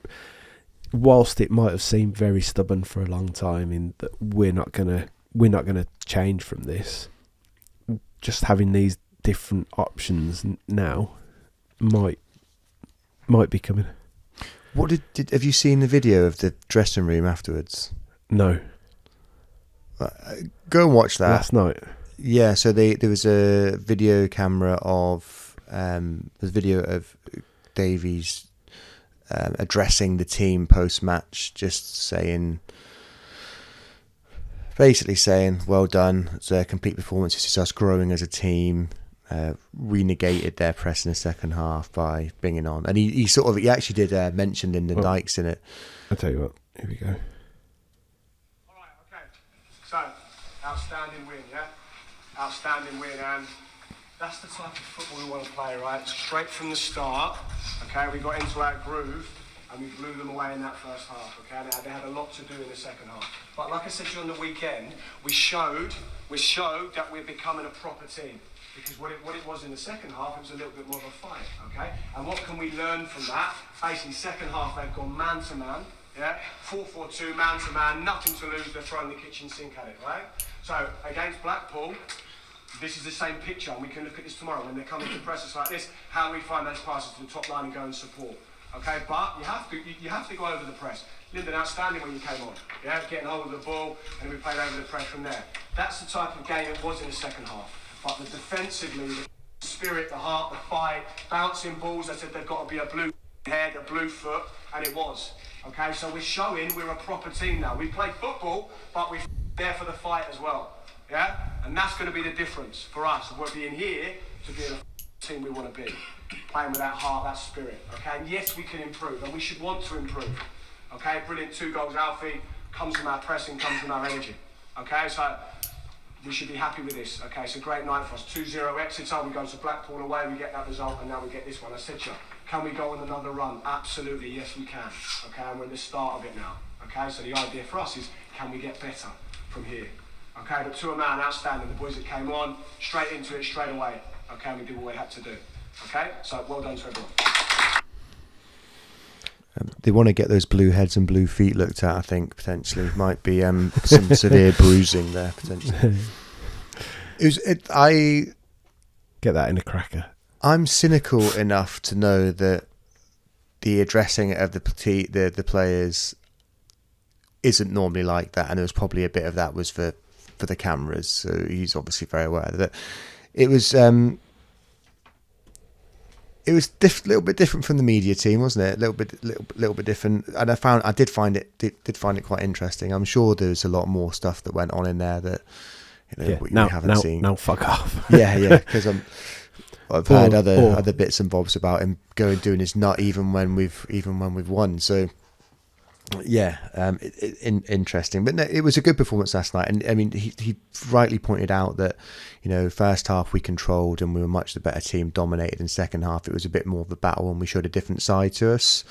whilst it might have seemed very stubborn for a long time in that we're not gonna change from this, just having these different options now might be coming. What have you seen the video of the dressing room afterwards? No. Go and watch that. Last night. Yeah, so there was a video camera of Davies addressing the team post-match, just basically saying, well done, it's a complete performance, this is us growing as a team. We negated their press in the second half by bringing on, and he actually did mention Lyndon Dykes in it. I'll tell you what, here we go. Alright, okay, so outstanding win, outstanding win, and that's the type of football we want to play, right? Straight from the start, okay, we got into our groove and we blew them away in that first half, okay? They had a lot to do in the second half. But like I said to you on the weekend, we showed that we're becoming a proper team. Because what it was in the second half, it was a little bit more of a fight, okay? And what can we learn from that? Basically, second half, they've gone man to man, Yeah, 4-4-2, man to man, nothing to lose. They're throwing the kitchen sink at it, right? So against Blackpool, this is the same picture, and we can look at this tomorrow when they're coming to press us like this. How do we find those passes to the top line and go and support? Okay, but you have to go over the press. Lyndon, outstanding when you came on. Yeah, getting hold of the ball, and we played over the press from there. That's the type of game it was in the second half. But the defensively, the spirit, the heart, the fight, bouncing balls. I said they've got to be a blue head, a blue foot, and it was. Okay, so we're showing we're a proper team now. We play football, but we're there for the fight as well. Yeah, and that's going to be the difference for us. We're being here to be the team we want to be, playing with that heart, that spirit. Okay, and yes, we can improve, and we should want to improve. Okay, brilliant 2 goals, Alfie. Comes from our pressing, comes from our energy. Okay, so we should be happy with this. Okay, it's a great night for us. 2-0 Exeter. We go to Blackpool away. We get that result, and now we get this one. I said to you, can we go on another run? Absolutely, yes, we can. Okay, and we're at the start of it now. Okay, so the idea for us is, can we get better from here? Okay, but to a man, outstanding. The boys that came on, straight into it, straight away. Okay, and we did what we had to do. Okay, so well done to everyone. They want to get those blue heads and blue feet looked at, I think, potentially. Might be some severe bruising there, potentially. I get that in a cracker. I'm cynical enough to know that the addressing of the players isn't normally like that, and there was probably a bit of that was for the cameras, so he's obviously very aware of that. It was a little bit different from the media team, wasn't it? A little bit different, and I did find it quite interesting. I'm sure there's a lot more stuff that went on in there that we haven't seen. Now fuck off. Yeah, because I've heard other bits and bobs about him doing his nut even when we've won. So yeah, interesting. But no, it was a good performance last night, and I mean he rightly pointed out that first half we controlled and we were much the better team, dominated. In second half it was a bit more of a battle and we showed a different side to us.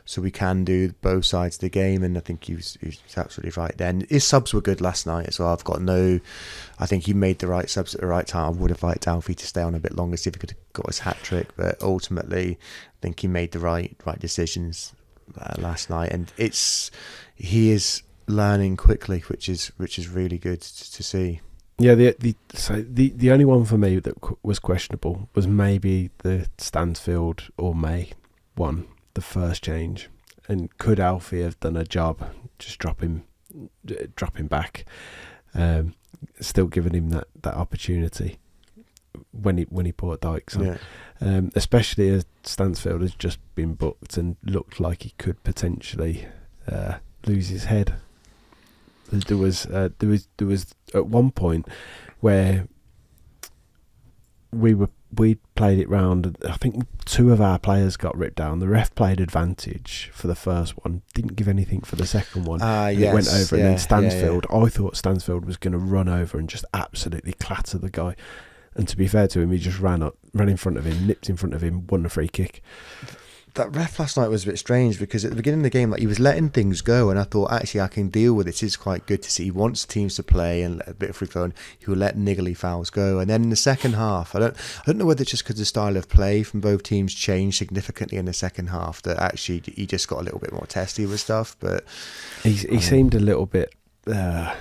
So we can do both sides of the game, and I think he was absolutely right then. His subs were good last night as well. I think he made the right subs at the right time. I would have liked Alfie to stay on a bit longer, see if he could have got his hat trick, but ultimately I think he made the right decisions last night, and he is learning quickly, which is really good to see. Yeah, the only one for me that was questionable was maybe the Stansfield or May one. The first change, and could Alfie have done a job just dropping back, still giving him that opportunity when he brought Dykes on, especially as Stansfield has just been booked and looked like he could potentially lose his head. There was at one point where we played it round. I think 2 of our players got ripped down. The ref played advantage for the first one, didn't give anything for the second one. It went over, and then Stansfield. I thought Stansfield was going to run over and just absolutely clatter the guy. And to be fair to him, he just ran in front of him, nipped in front of him, won a free kick. That ref last night was a bit strange because at the beginning of the game, he was letting things go, and I thought actually I can deal with it. It's quite good to see. He wants teams to play and let a bit of free flow, and he will let niggly fouls go. And then in the second half, I don't know whether it's just because the style of play from both teams changed significantly in the second half that actually he just got a little bit more testy with stuff. But he seemed a little bit. But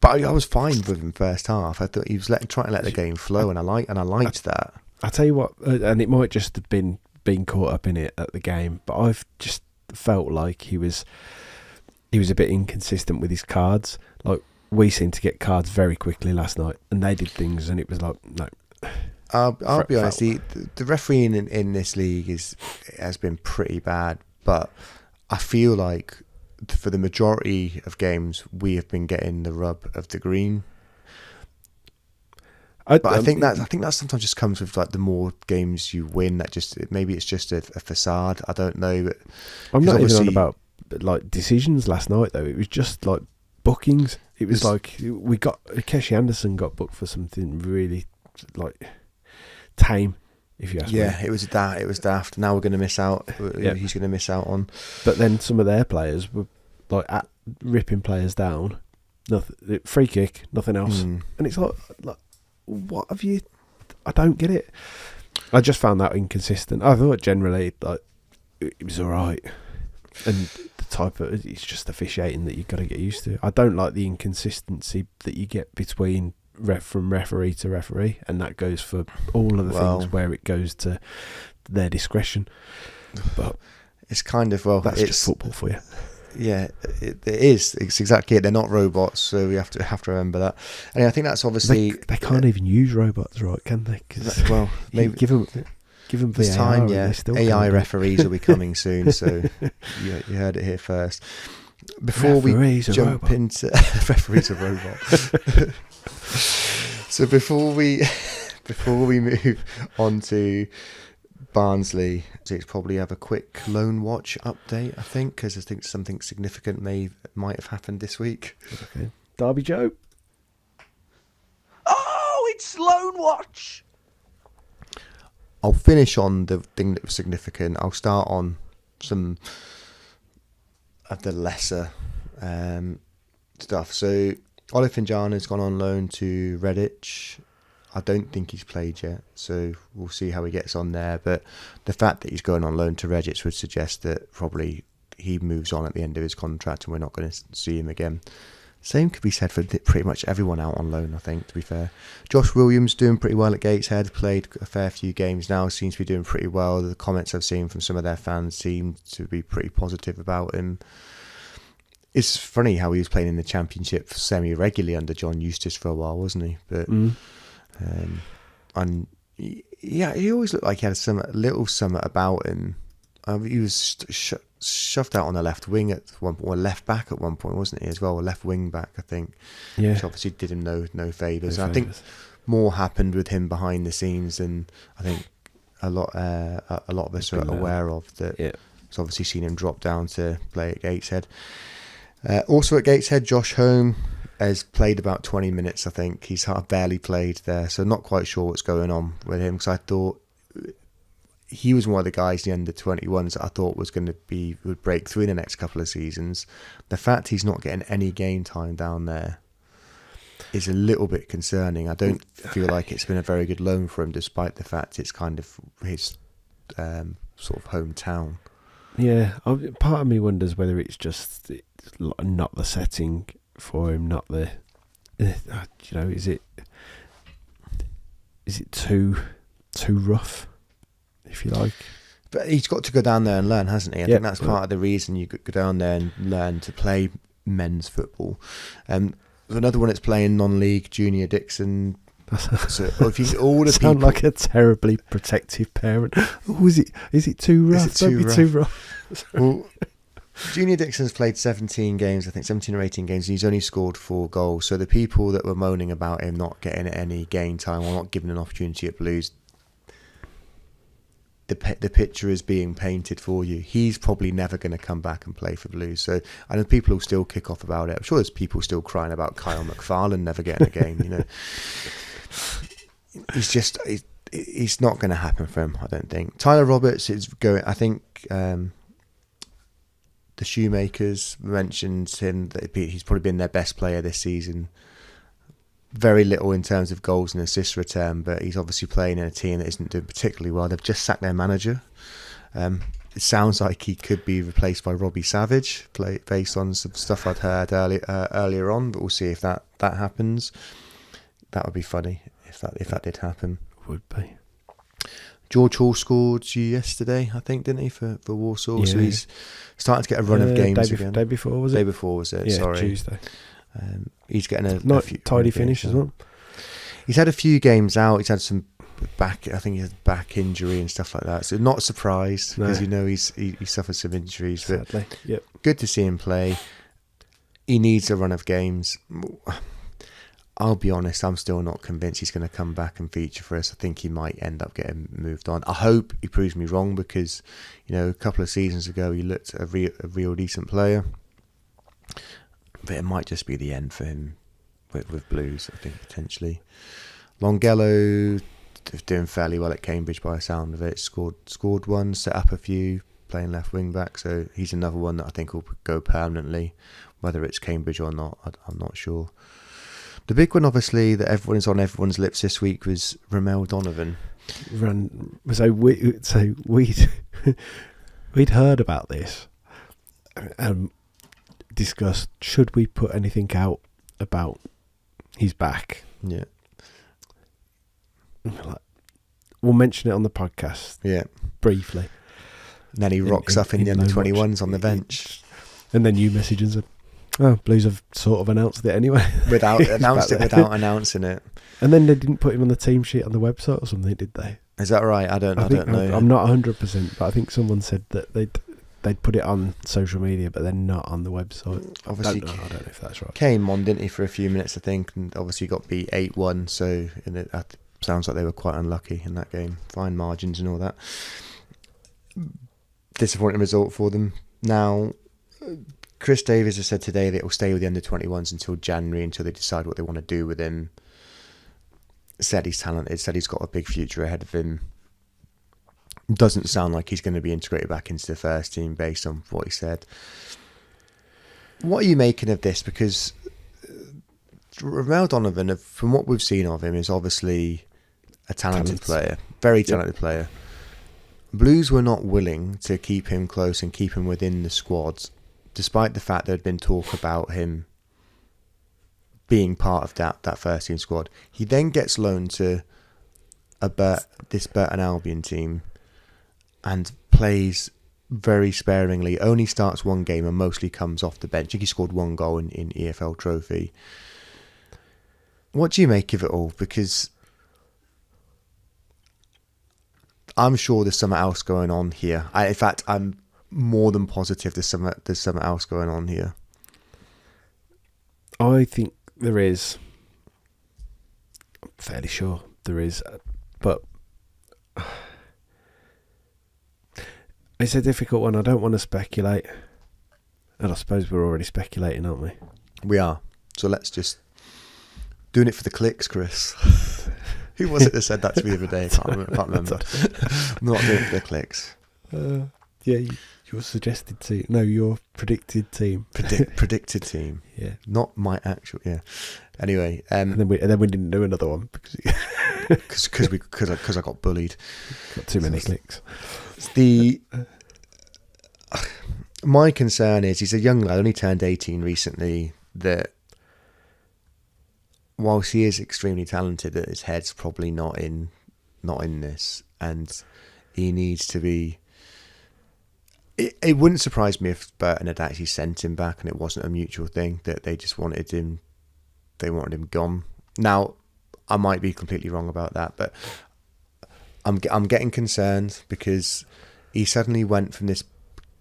I was fine with him first half. I thought he was trying to let the game flow, and I liked that. I tell you what, and it might just have been caught up in it at the game, but I've just felt like he was a bit inconsistent with his cards. Like, we seemed to get cards very quickly last night, and they did things, and it was like, no. I'll be honest, the refereeing in this league has been pretty bad, but I feel like for the majority of games we have been getting the rub of the green. I think that sometimes just comes with the more games you win. Maybe it's just a facade. I don't know. But I'm not even on about decisions last night though. It was just bookings. It was we got Keshi Anderson got booked for something really tame. If you ask me. Yeah, it was daft. Now we're going to miss out. Yeah. He's going to miss out on. But then some of their players were ripping players down. Nothing, free kick, nothing else, and it's like. What have you? I don't get it. I just found that inconsistent. I thought generally it was all right, and type of, it's just officiating that you've got to get used to. I don't like the inconsistency that you get between from referee to referee, and that goes for all of the things where it goes to their discretion. But it's kind of, that's it's just football for you. Yeah, it is. It's exactly it. They're not robots, so we have to remember that. And I think that's obviously they can't even use robots, right? Can they? Well, maybe give them this VAR, time. and they still AI can't referees will be coming soon. So you heard it here first. Before we jump into referees a robot. So before we move on to Barnsley, so it's probably have a quick loan watch update, I think, because I think something significant might have happened this week. Okay. Derby Joe. Oh, it's loan watch. I'll finish on the thing that was significant. I'll start on some of the lesser stuff. So Olifinjana's gone on loan to Redditch. I don't think he's played yet, so we'll see how he gets on there. But the fact that he's going on loan to Redditch would suggest that probably he moves on at the end of his contract and we're not going to see him again. Same could be said for pretty much everyone out on loan, I think, to be fair. Josh Williams doing pretty well at Gateshead, played a fair few games now, seems to be doing pretty well. The comments I've seen from some of their fans seem to be pretty positive about him. It's funny how he was playing in the Championship semi-regularly under John Eustace for a while, wasn't he? But... and yeah, he always looked like he had some little something about him. He was shoved out on the left wing at one point, or left back at one point, wasn't he, as well? Or left wing back, I think. Yeah. Which obviously did him no favours. I think more happened with him behind the scenes than I think a lot of us are aware of. That it's obviously seen him drop down to play at Gateshead. Also at Gateshead, Josh Home has played about 20 minutes, I think. He's barely played there, so not quite sure what's going on with him, because I thought he was one of the guys, the under-21s, that I thought would break through in the next couple of seasons. The fact he's not getting any game time down there is a little bit concerning. I don't feel like it's been a very good loan for him, despite the fact it's kind of his sort of hometown. Yeah, part of me wonders whether it's just not the setting for him, not the is it too rough, if you like? But he's got to go down there and learn, hasn't he? I think that's part of the reason you could go down there and learn to play men's football. Another one that's playing non-league, Junior Dixon. So if you all the sound people, like a terribly protective parent. Oh, is it too rough? Don't be too rough. Well, Junior Dixon's played 17 games, I think 17 or 18 games, and he's only scored 4 goals. So the people that were moaning about him not getting any game time or not given an opportunity at Blues, the picture is being painted for you. He's probably never going to come back and play for Blues. So I know people will still kick off about it. I'm sure there's people still crying about Kyle McFarlane never getting a game. He's not going to happen for him, I don't think. Tyler Roberts is going. I think. The Shoemakers mentioned him that he's probably been their best player this season. Very little in terms of goals and assists return, but he's obviously playing in a team that isn't doing particularly well. They've just sacked their manager. It sounds like he could be replaced by Robbie Savage, based on some stuff I'd heard earlier on. But we'll see if that happens. That would be funny if that did happen. Would be. George Hall scored yesterday, I think, didn't he, for Warsaw? Yeah. So he's starting to get a run of games again. Day before, was it? Day before, was it? Yeah, sorry. Tuesday. He's getting a few tidy finish as well. He's had a few games out. He's had some back injury and stuff like that. So not surprised, because he suffered some injuries. Sadly, but good to see him play. He needs a run of games. I'll be honest, I'm still not convinced he's going to come back and feature for us. I think he might end up getting moved on. I hope he proves me wrong, because a couple of seasons ago he looked a real decent player. But it might just be the end for him with Blues, I think, potentially. Longhello doing fairly well at Cambridge by the sound of it. Scored one, set up a few, playing left wing back. So he's another one that I think will go permanently. Whether it's Cambridge or not, I'm not sure. The big one, obviously, that everyone's on everyone's lips this week was Ramel Donovan. So we'd heard about this, discussed, should we put anything out about his back? Yeah. We'll mention it on the podcast. Yeah. Briefly. And then he rocks up in the under-21s on the bench. And then you message and said, oh, Blues have sort of announced it anyway. Without announcing it. And then they didn't put him on the team sheet on the website or something, did they? Is that right? I don't know. I'm not 100%, but I think someone said that they'd put it on social media, but they're not on the website. Obviously, I don't know if that's right. Came on, didn't he, for a few minutes, I think, and obviously got beat 8-1, so that sounds like they were quite unlucky in that game. Fine margins and all that. Disappointing result for them. Now, Chris Davies has said today that he'll stay with the under-21s until January, until they decide what they want to do with him. Said he's talented, said he's got a big future ahead of him. Doesn't sound like he's going to be integrated back into the first team based on what he said. What are you making of this? Because Ramel Donovan, from what we've seen of him, is obviously a talented player. Very talented player. Blues were not willing to keep him close and keep him within the squad, despite the fact there had been talk about him being part of that first team squad. He then gets loaned to this Burton Albion team and plays very sparingly, only starts one game and mostly comes off the bench. I think he scored one goal in EFL Trophy. What do you make of it all? Because I'm sure there's something else going on here. In fact, I'm more than positive there's something else going on here. I think there is. I'm fairly sure there is, but it's a difficult one. I don't want to speculate, and I suppose we're already speculating, aren't we? We are. So let's just doing it for the clicks, Chris. Who was it that said that to me the other day? I can't remember. I'm not doing it for the clicks. Your suggested team. No, your predicted team. Predicted team. Yeah. Not my actual. Yeah. Anyway, and then we didn't do another one because I got bullied. Got too many clicks. My concern is he's a young lad, only turned 18 recently. That whilst he is extremely talented, that his head's probably not in this, and he needs to be. It wouldn't surprise me if Burton had actually sent him back and it wasn't a mutual thing, that they just wanted him. They wanted him gone. Now, I might be completely wrong about that, but I'm getting concerned because he suddenly went from this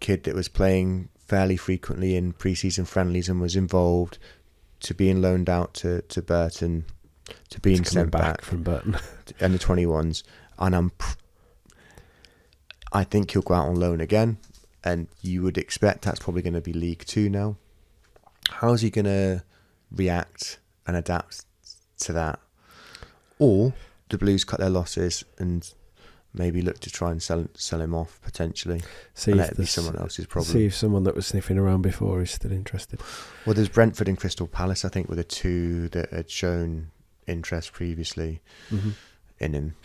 kid that was playing fairly frequently in pre-season friendlies and was involved to being loaned out to Burton, to being sent back from Burton and the 21s, and I think he'll go out on loan again, and you would expect that's probably going to be League 2 now. How's he going to react and adapt to that? Or the Blues cut their losses and maybe look to try and sell him off potentially. And let it be someone else's problem. See if someone that was sniffing around before is still interested. Well, there's Brentford and Crystal Palace, I think, were the two that had shown interest previously in him.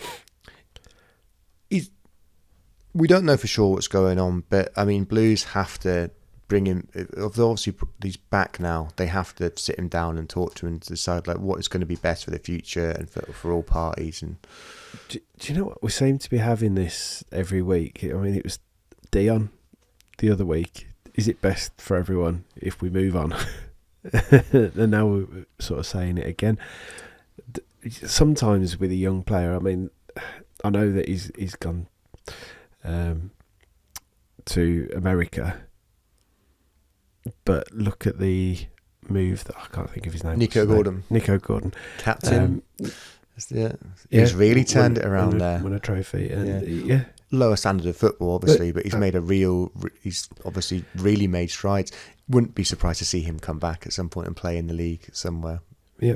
We don't know for sure what's going on, but I mean, Blues have to bring him. Obviously, he's back now. They have to sit him down and talk to him and decide like what is going to be best for the future and for all parties. And do you know what? We seem to be having this every week. I mean, it was Dion the other week. Is it best for everyone if we move on? And now we're sort of saying it again. Sometimes with a young player, I mean, I know that he's gone to America, but look at the move that I can't think of his name. Nico Gordon, captain. He's really turned it around there. Won a trophy, and lower standard of football, obviously, but he's made he's obviously really made strides. Wouldn't be surprised to see him come back at some point and play in the league somewhere. Yeah,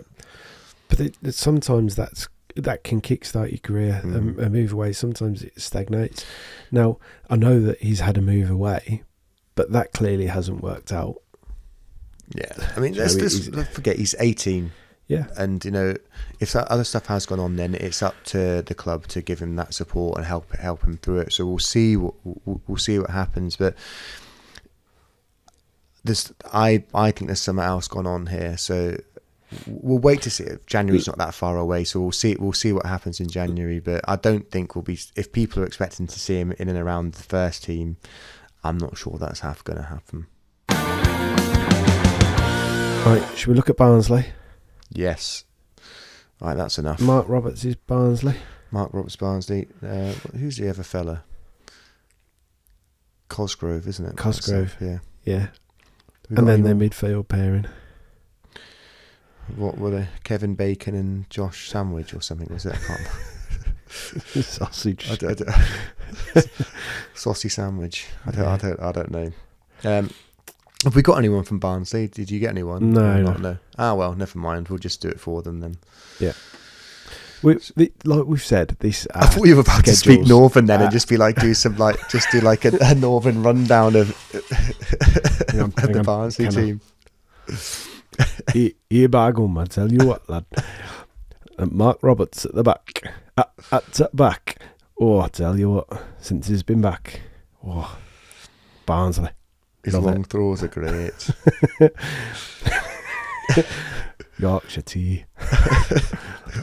but sometimes that can kickstart your career, a move away. Sometimes it stagnates. Now, I know that he's had a move away, but that clearly hasn't worked out. Yeah, I mean, let's forget he's 18. Yeah, and if that other stuff has gone on, then it's up to the club to give him that support and help him through it. So we'll see what happens. But I think there's something else gone on here. So we'll wait to see it. January's not that far away, so we'll see what happens in January. But I don't think we'll be. If people are expecting to see him in and around the first team, I'm not sure that's going to happen. Right, should we look at Barnsley? Yes. Right, that's enough. Mark Roberts is Barnsley. Mark Roberts, Barnsley. Who's the other fella? Cosgrove, isn't it? Cosgrove. Yeah. Yeah. And then their midfield pairing. What were they? Kevin Bacon and Josh Sandwich or something, was it? I can't remember. Sausage. I don't Saucy sandwich. I don't know. Have we got anyone from Barnsley? Did you get anyone? No. Ah, well, never mind. We'll just do it for them then. Yeah. Like we've said, this. I thought you were about to speak Northern then and just be like, do a Northern rundown of the Barnsley team. Here by gum, I tell you what, lad. Mark Roberts at the back. At the back. Oh, I tell you what, since he's been back. Oh, Barnsley. His long throws are great. Yorkshire tea.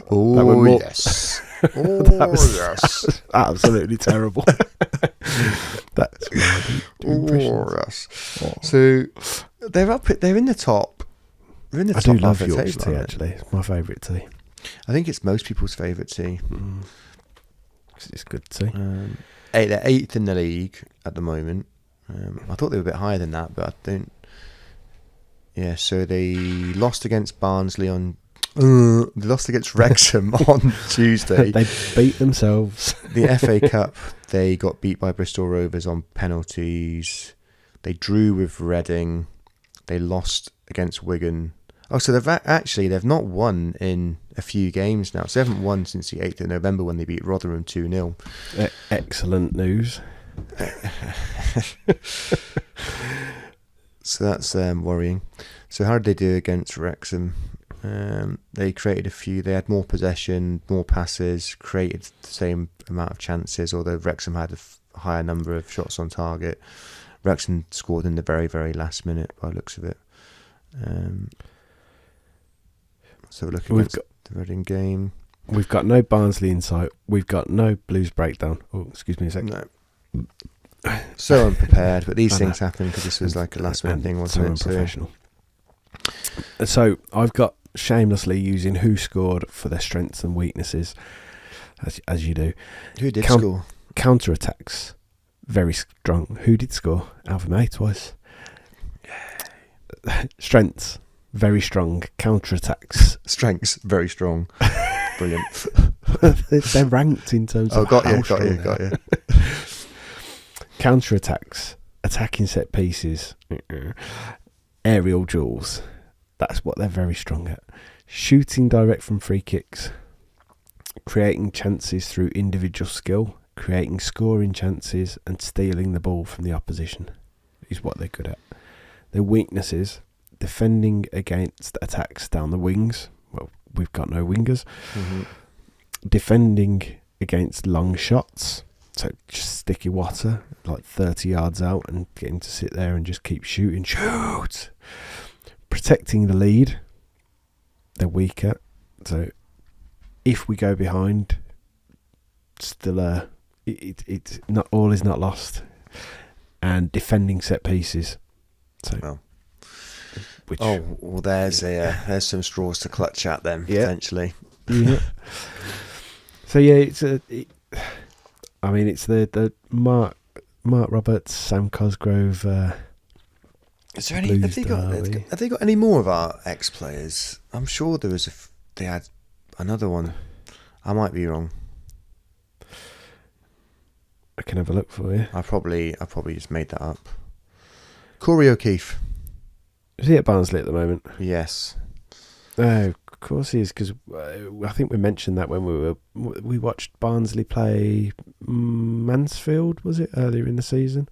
Oh, yes. Yes. Absolutely terrible. That's my yes. Oh. So they're in the top. They're in the I top do love of the Yorkshire table, tea, actually. It's my favourite tea. I think it's most people's favourite tea. It's good tea. They're 8th in the league at the moment. I thought they were a bit higher than that, but I don't. Yeah, so they lost against Barnsley on. They lost against Wrexham on Tuesday. They beat themselves. The FA Cup, they got beat by Bristol Rovers on penalties. They drew with Reading. They lost against Wigan. Oh, so they've not won in a few games now. So they haven't won since the 8th of November when they beat Rotherham 2-0. Excellent news. So that's worrying. So how did they do against Wrexham? They created a few. They had more possession, more passes, created the same amount of chances, although Wrexham had a higher number of shots on target. Wrexham scored in the very, very last minute by the looks of it. So we're looking at the Reading game. We've got no Barnsley insight. We've got no Blues breakdown. Oh, excuse me a second. No. So unprepared, but these things happen because this was like a last minute thing, wasn't so it? Unprofessional. So I've got shamelessly using who scored for their strengths and weaknesses, as you do. Who did score? Counter attacks, very strong. Who did score? Alfie May twice. Strengths, very strong. Counter attacks, strengths, very strong. Brilliant. They're ranked in terms of. Got you. Counter attacks, attacking set pieces, aerial duels. That's what they're very strong at. Shooting direct from free kicks, creating chances through individual skill, creating scoring chances, and stealing the ball from the opposition is what they're good at. Their weaknesses: defending against attacks down the wings. Well, we've got no wingers. Mm-hmm. Defending against long shots. So just sticky water, like 30 yards out, and getting to sit there and just keep shooting. Shoot! Protecting the lead, they're weak at. So if we go behind, still it's not all is not lost. And defending set pieces. So, there's some straws to clutch at them potentially. Yeah. So it's the Mark Roberts, Sam Cosgrove. Is there any? Have they got any more of our ex-players? I'm sure there was. They had another one. I might be wrong. I can have a look for you. I probably just made that up. Corey O'Keefe. Is he at Barnsley at the moment? Yes. Oh, of course he is, because I think we mentioned that when we watched Barnsley play Mansfield, was it, earlier in the season?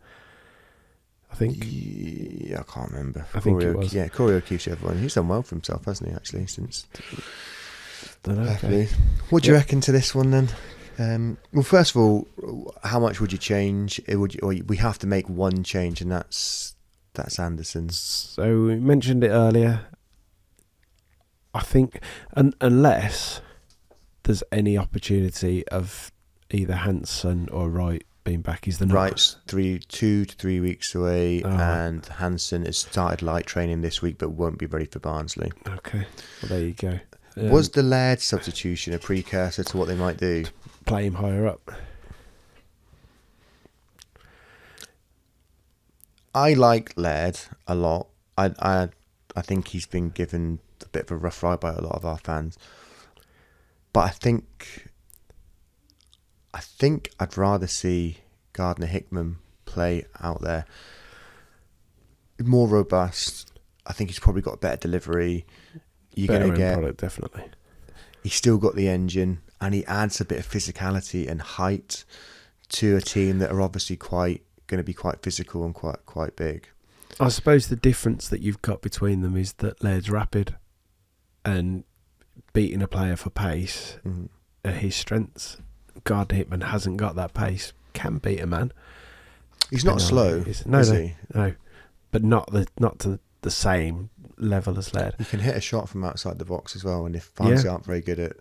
I think. Yeah, I can't remember. I think it was. Yeah, Corey O'Keefe's the other one. He's done well for himself, hasn't he, actually, since... Okay. What do you reckon to this one, then? Well, first of all, how much would you change? We have to make one change, and that's That's Anderson. So we mentioned it earlier. I think, unless there's any opportunity of either Hansen or Wright being back, he's the Wright's 2 to 3 weeks away, Oh. and Hansen has started light training this week, but won't be ready for Barnsley. Okay, well there you go. Was the Laird substitution a precursor to what they might do? Play him higher up? I like Laird a lot. I think he's been given a bit of a rough ride by a lot of our fans. But I think I'd rather see Gardner Hickman play out there. More robust. I think he's probably got a better delivery. You're Better going to end get. product, definitely. He's still got the engine, and he adds a bit of physicality and height to a team that are obviously going to be quite physical and quite big. I suppose the difference that you've got between them is that Laird's rapid, and beating a player for pace are his strengths. Gardner Hickman hasn't got that pace. Can beat a man. He's not slow, is he? No, but not to the same level as Laird. He can hit a shot from outside the box as well, and if Barnsley aren't very good at...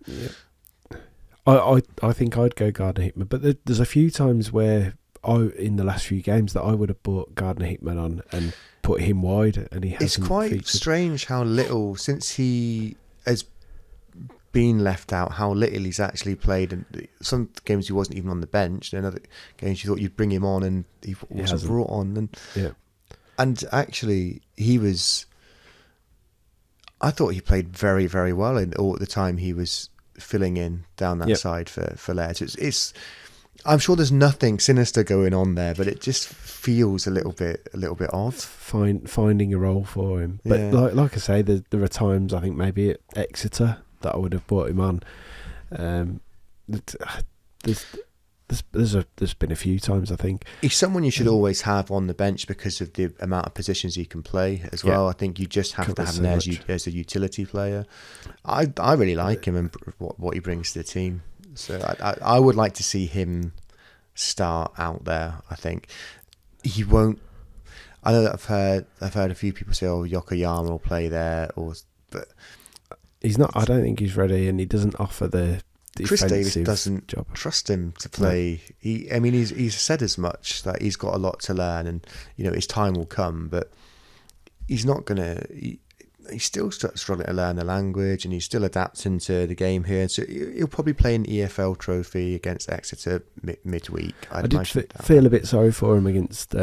I think I'd go Gardner Hickman, but there's a few times where in the last few games that I would have brought Gardner Hickman on and put him wide, and he hasn't. It's quite featured. strange how little, since he has been left out, how little he's actually played. And some games he wasn't even on the bench, and other games you thought you'd bring him on and he wasn't brought on. And actually he was... I thought he played very, very well at the time he was filling in down that side for Laird. It's I'm sure there's nothing sinister going on there, but it just feels a little bit odd. Finding a role for him, but like I say, there are times I think maybe at Exeter that I would have brought him on. There's been a few times I think. He's someone you should always have on the bench because of the amount of positions he can play as well. I think you just have to have him there as a utility player. I really like him and what he brings to the team. So I would like to see him start out there. I think he won't. I know that I've heard a few people say, "Oh, Yokoyama will play there," but he's not. I don't think he's ready, and he doesn't offer the Chris Davis doesn't job. Trust him to play. No. He's said as much that he's got a lot to learn, and his time will come. But he's not gonna. He's still struggling to learn the language, and he's still adapting to the game here. So he'll probably play an EFL trophy against Exeter midweek. I did feel a bit sorry for him against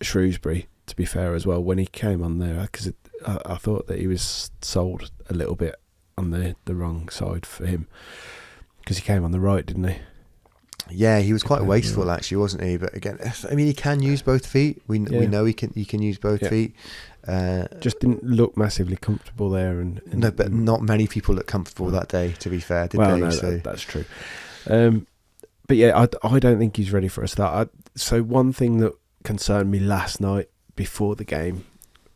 Shrewsbury, to be fair, as well, when he came on there, because I thought that he was sold a little bit on the wrong side for him, because he came on the right, didn't he? Yeah, he was quite wasteful actually, wasn't he? But again, he can use both feet. We know he can use both feet. Just didn't look massively comfortable there, and no, but not many people looked comfortable that day. To be fair, did they? No, so. that's true. But yeah, I don't think he's ready for a start. So one thing that concerned me last night before the game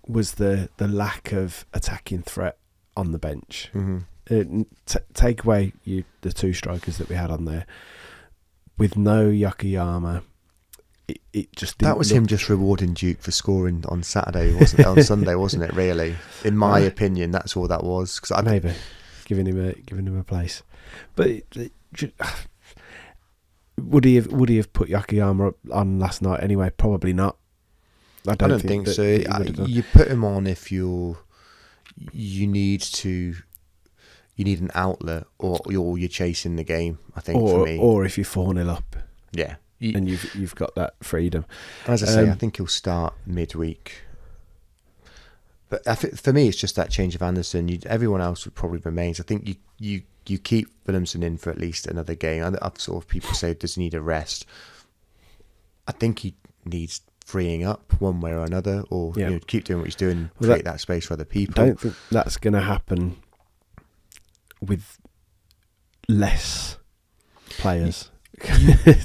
was the lack of attacking threat on the bench. Mm-hmm. Take away the two strikers that we had on there with no Yokoyama. It just didn't. That was him just rewarding Duke for scoring on Saturday, wasn't it? On Sunday, wasn't it? Really, in my opinion, that's all that was. Because maybe giving him a place, but would he have put Yokoyama on last night anyway? Probably not. I don't think so. You put him on if you need an outlet, or you're chasing the game. I think for me, or if you're 4-0 up, yeah. And you've got that freedom. As I say, I think he'll start midweek. But for me, it's just that change of Anderson. Everyone else would probably remain. I think you keep Williamson in for at least another game. I've sort of people say, does he need a rest? I think he needs freeing up one way or another, or keep doing what he's doing, create that space for other people. I don't think that's going to happen with less players.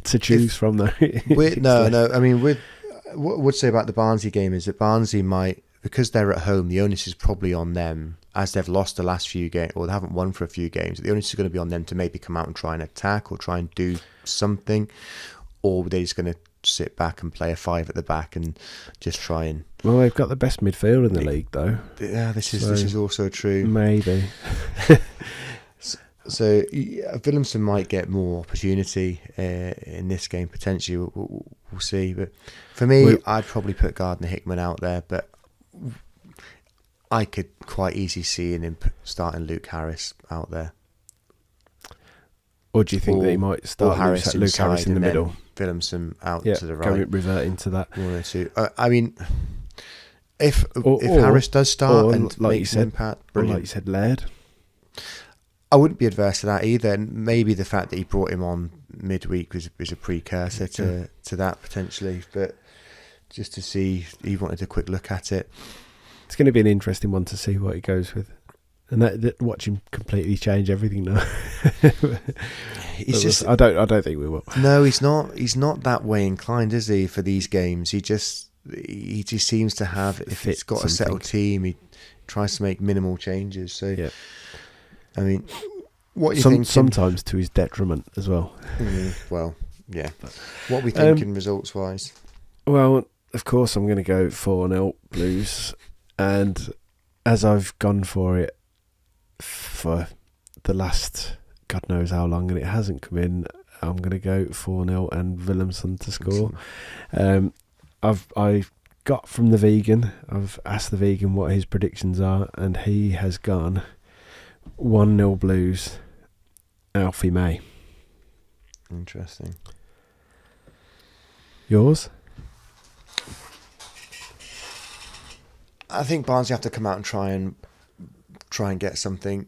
To choose from though. No. I mean, what I would say about the Barnsley game is that Barnsley might, because they're at home, the onus is probably on them, as they've lost the last few games, or they haven't won for a few games. The onus is going to be on them to maybe come out and try and attack, or try and do something, or they're just going to sit back and play a 5 at the back and just try and. Well, they've got the best midfield in the league, though. Yeah, this is also true. Maybe. So Willemsen might get more opportunity in this game potentially. We'll see. But for me, I'd probably put Gardner Hickman out there, but I could quite easily see him starting Luke Harris out there. Or do you think that he might start Luke Harris in the middle? Willemsen out to the right. Revert into that. 1 or 2. I mean, if Harris does start and makes an impact, brilliant. Or like you said, Laird. I wouldn't be adverse to that either. And maybe the fact that he brought him on midweek was a precursor to that potentially. But just to see, he wanted a quick look at it. It's going to be an interesting one to see what he goes with. And that watch him completely change everything now. I don't think we will. No, he's not. He's not that way inclined, is he? For these games, he just seems to have. If it's got a settled team, he tries to make minimal changes. So, yeah. I mean, what are you thinking? Sometimes to his detriment as well. Well, yeah. What are we thinking results wise? Well, of course, I'm going to go 4-0 Blues, and as I've gone for it for the last God knows how long, and it hasn't come in, I'm going to go 4-0 and Willemsen to score. I got from the vegan. I've asked the vegan what his predictions are, and he has gone 1-0 Blues, Alfie May. Interesting. Yours? I think Barnsley have to come out and try and get something,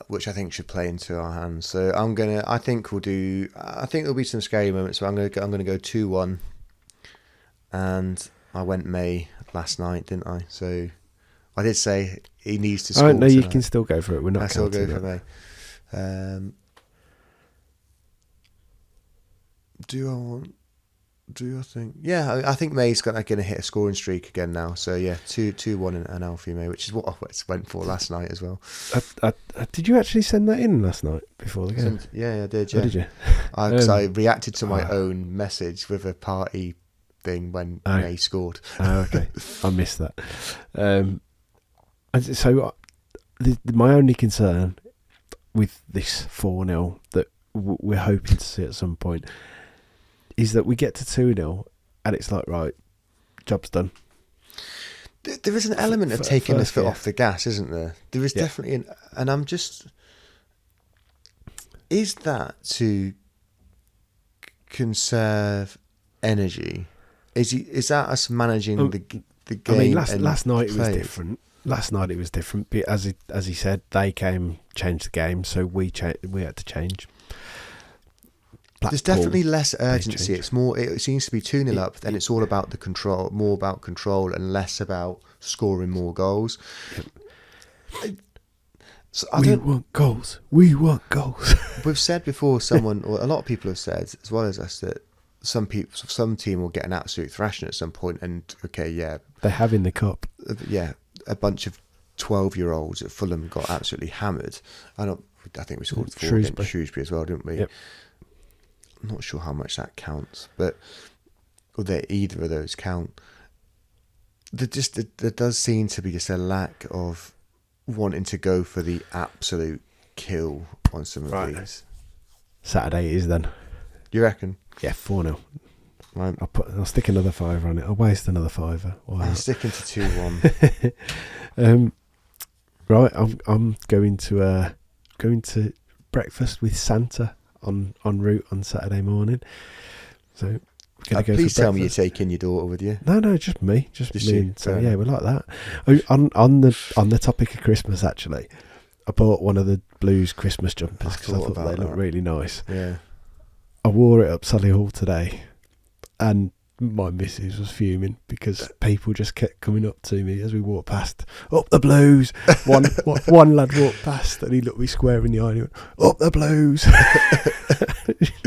which I think should play into our hands. So I think there'll be some scary moments. So I'm gonna go 2-1, and I went May last night, didn't I? So I did say he needs to score. Oh no, you can still go for it. We're not. I still go for May. Do I think? Yeah, I think May's going to hit a scoring streak again now. So yeah, 2-1 and Alfie May, which is what I went for last night as well. Did you actually send that in last night before the game? Yeah, I did. Yeah, did you? Because I reacted to my own message with a party thing when May scored. Okay, I missed that. So my only concern with this 4-0 that we're hoping to see at some point is that we get to 2-0 and it's like, right, job's done. There is an element of taking the foot off the gas, isn't there? There is definitely, and I'm just, is that to conserve energy? Is that us managing the game? I mean, last night it was different. Last night it was different. But as he said, they changed the game, so we had to change. There's definitely less urgency. It's more. It seems to be 2-0 up. Then it's all about the control, more about control, and less about scoring more goals. So we want goals. We want goals. We've said before, or a lot of people have said, as well as us, that some team will get an absolute thrashing at some point, and they have in the cup. A bunch of 12-year-olds at Fulham got absolutely hammered. I think we scored 4 against Shrewsbury as well, didn't we? Yep. I'm not sure how much that counts, but either of those count. There does seem to be just a lack of wanting to go for the absolute kill on some of these. Saturday it is then. You reckon? Yeah, 4-0. Right. I'll stick another $5 on it. I'll waste another $5. I'm sticking to 2-1. Right, I'm going to breakfast with Santa on route on Saturday morning. So please tell me you're taking your daughter with you. No, just me. Just me. And so yeah, we're like that. On the topic of Christmas, actually, I bought one of the Blues Christmas jumpers because I thought they looked really nice. Yeah. I wore it up Solihull today, and my missus was fuming because people just kept coming up to me as we walked past. Up the Blues! One lad walked past and he looked me square in the eye and he went, up the Blues!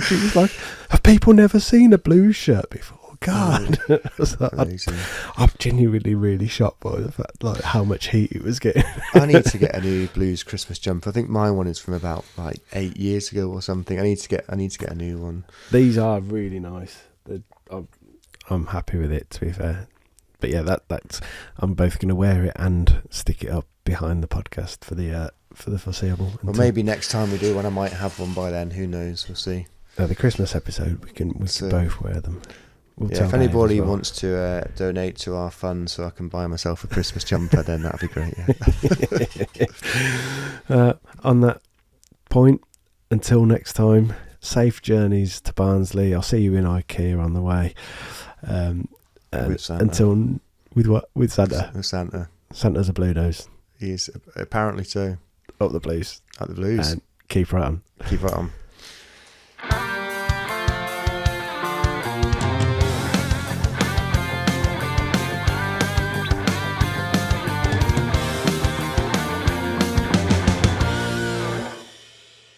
She was like, have people never seen a Blues shirt before? God. I was like, I'm genuinely really shocked by the fact how much heat it was getting. I need to get a new Blues Christmas jumper. I think my one is from about 8 years ago or something. I need to get a new one. These are really nice. I'm happy with it, to be fair. But yeah, that's I'm both going to wear it and stick it up behind the podcast for the foreseeable. Well, maybe next time we do one, I might have one by then. Who knows? We'll see. The Christmas episode, we can both wear them. We'll if anybody wants to donate to our fund so I can buy myself a Christmas jumper, then that'd be great. Yeah. On that point, until next time, safe journeys to Barnsley. I'll see you in IKEA on the way. With Santa. Until with Santa. With Santa. Santa's a blue nose. He is apparently so. Up the blues. Up the blues. And keep right on. Keep right on.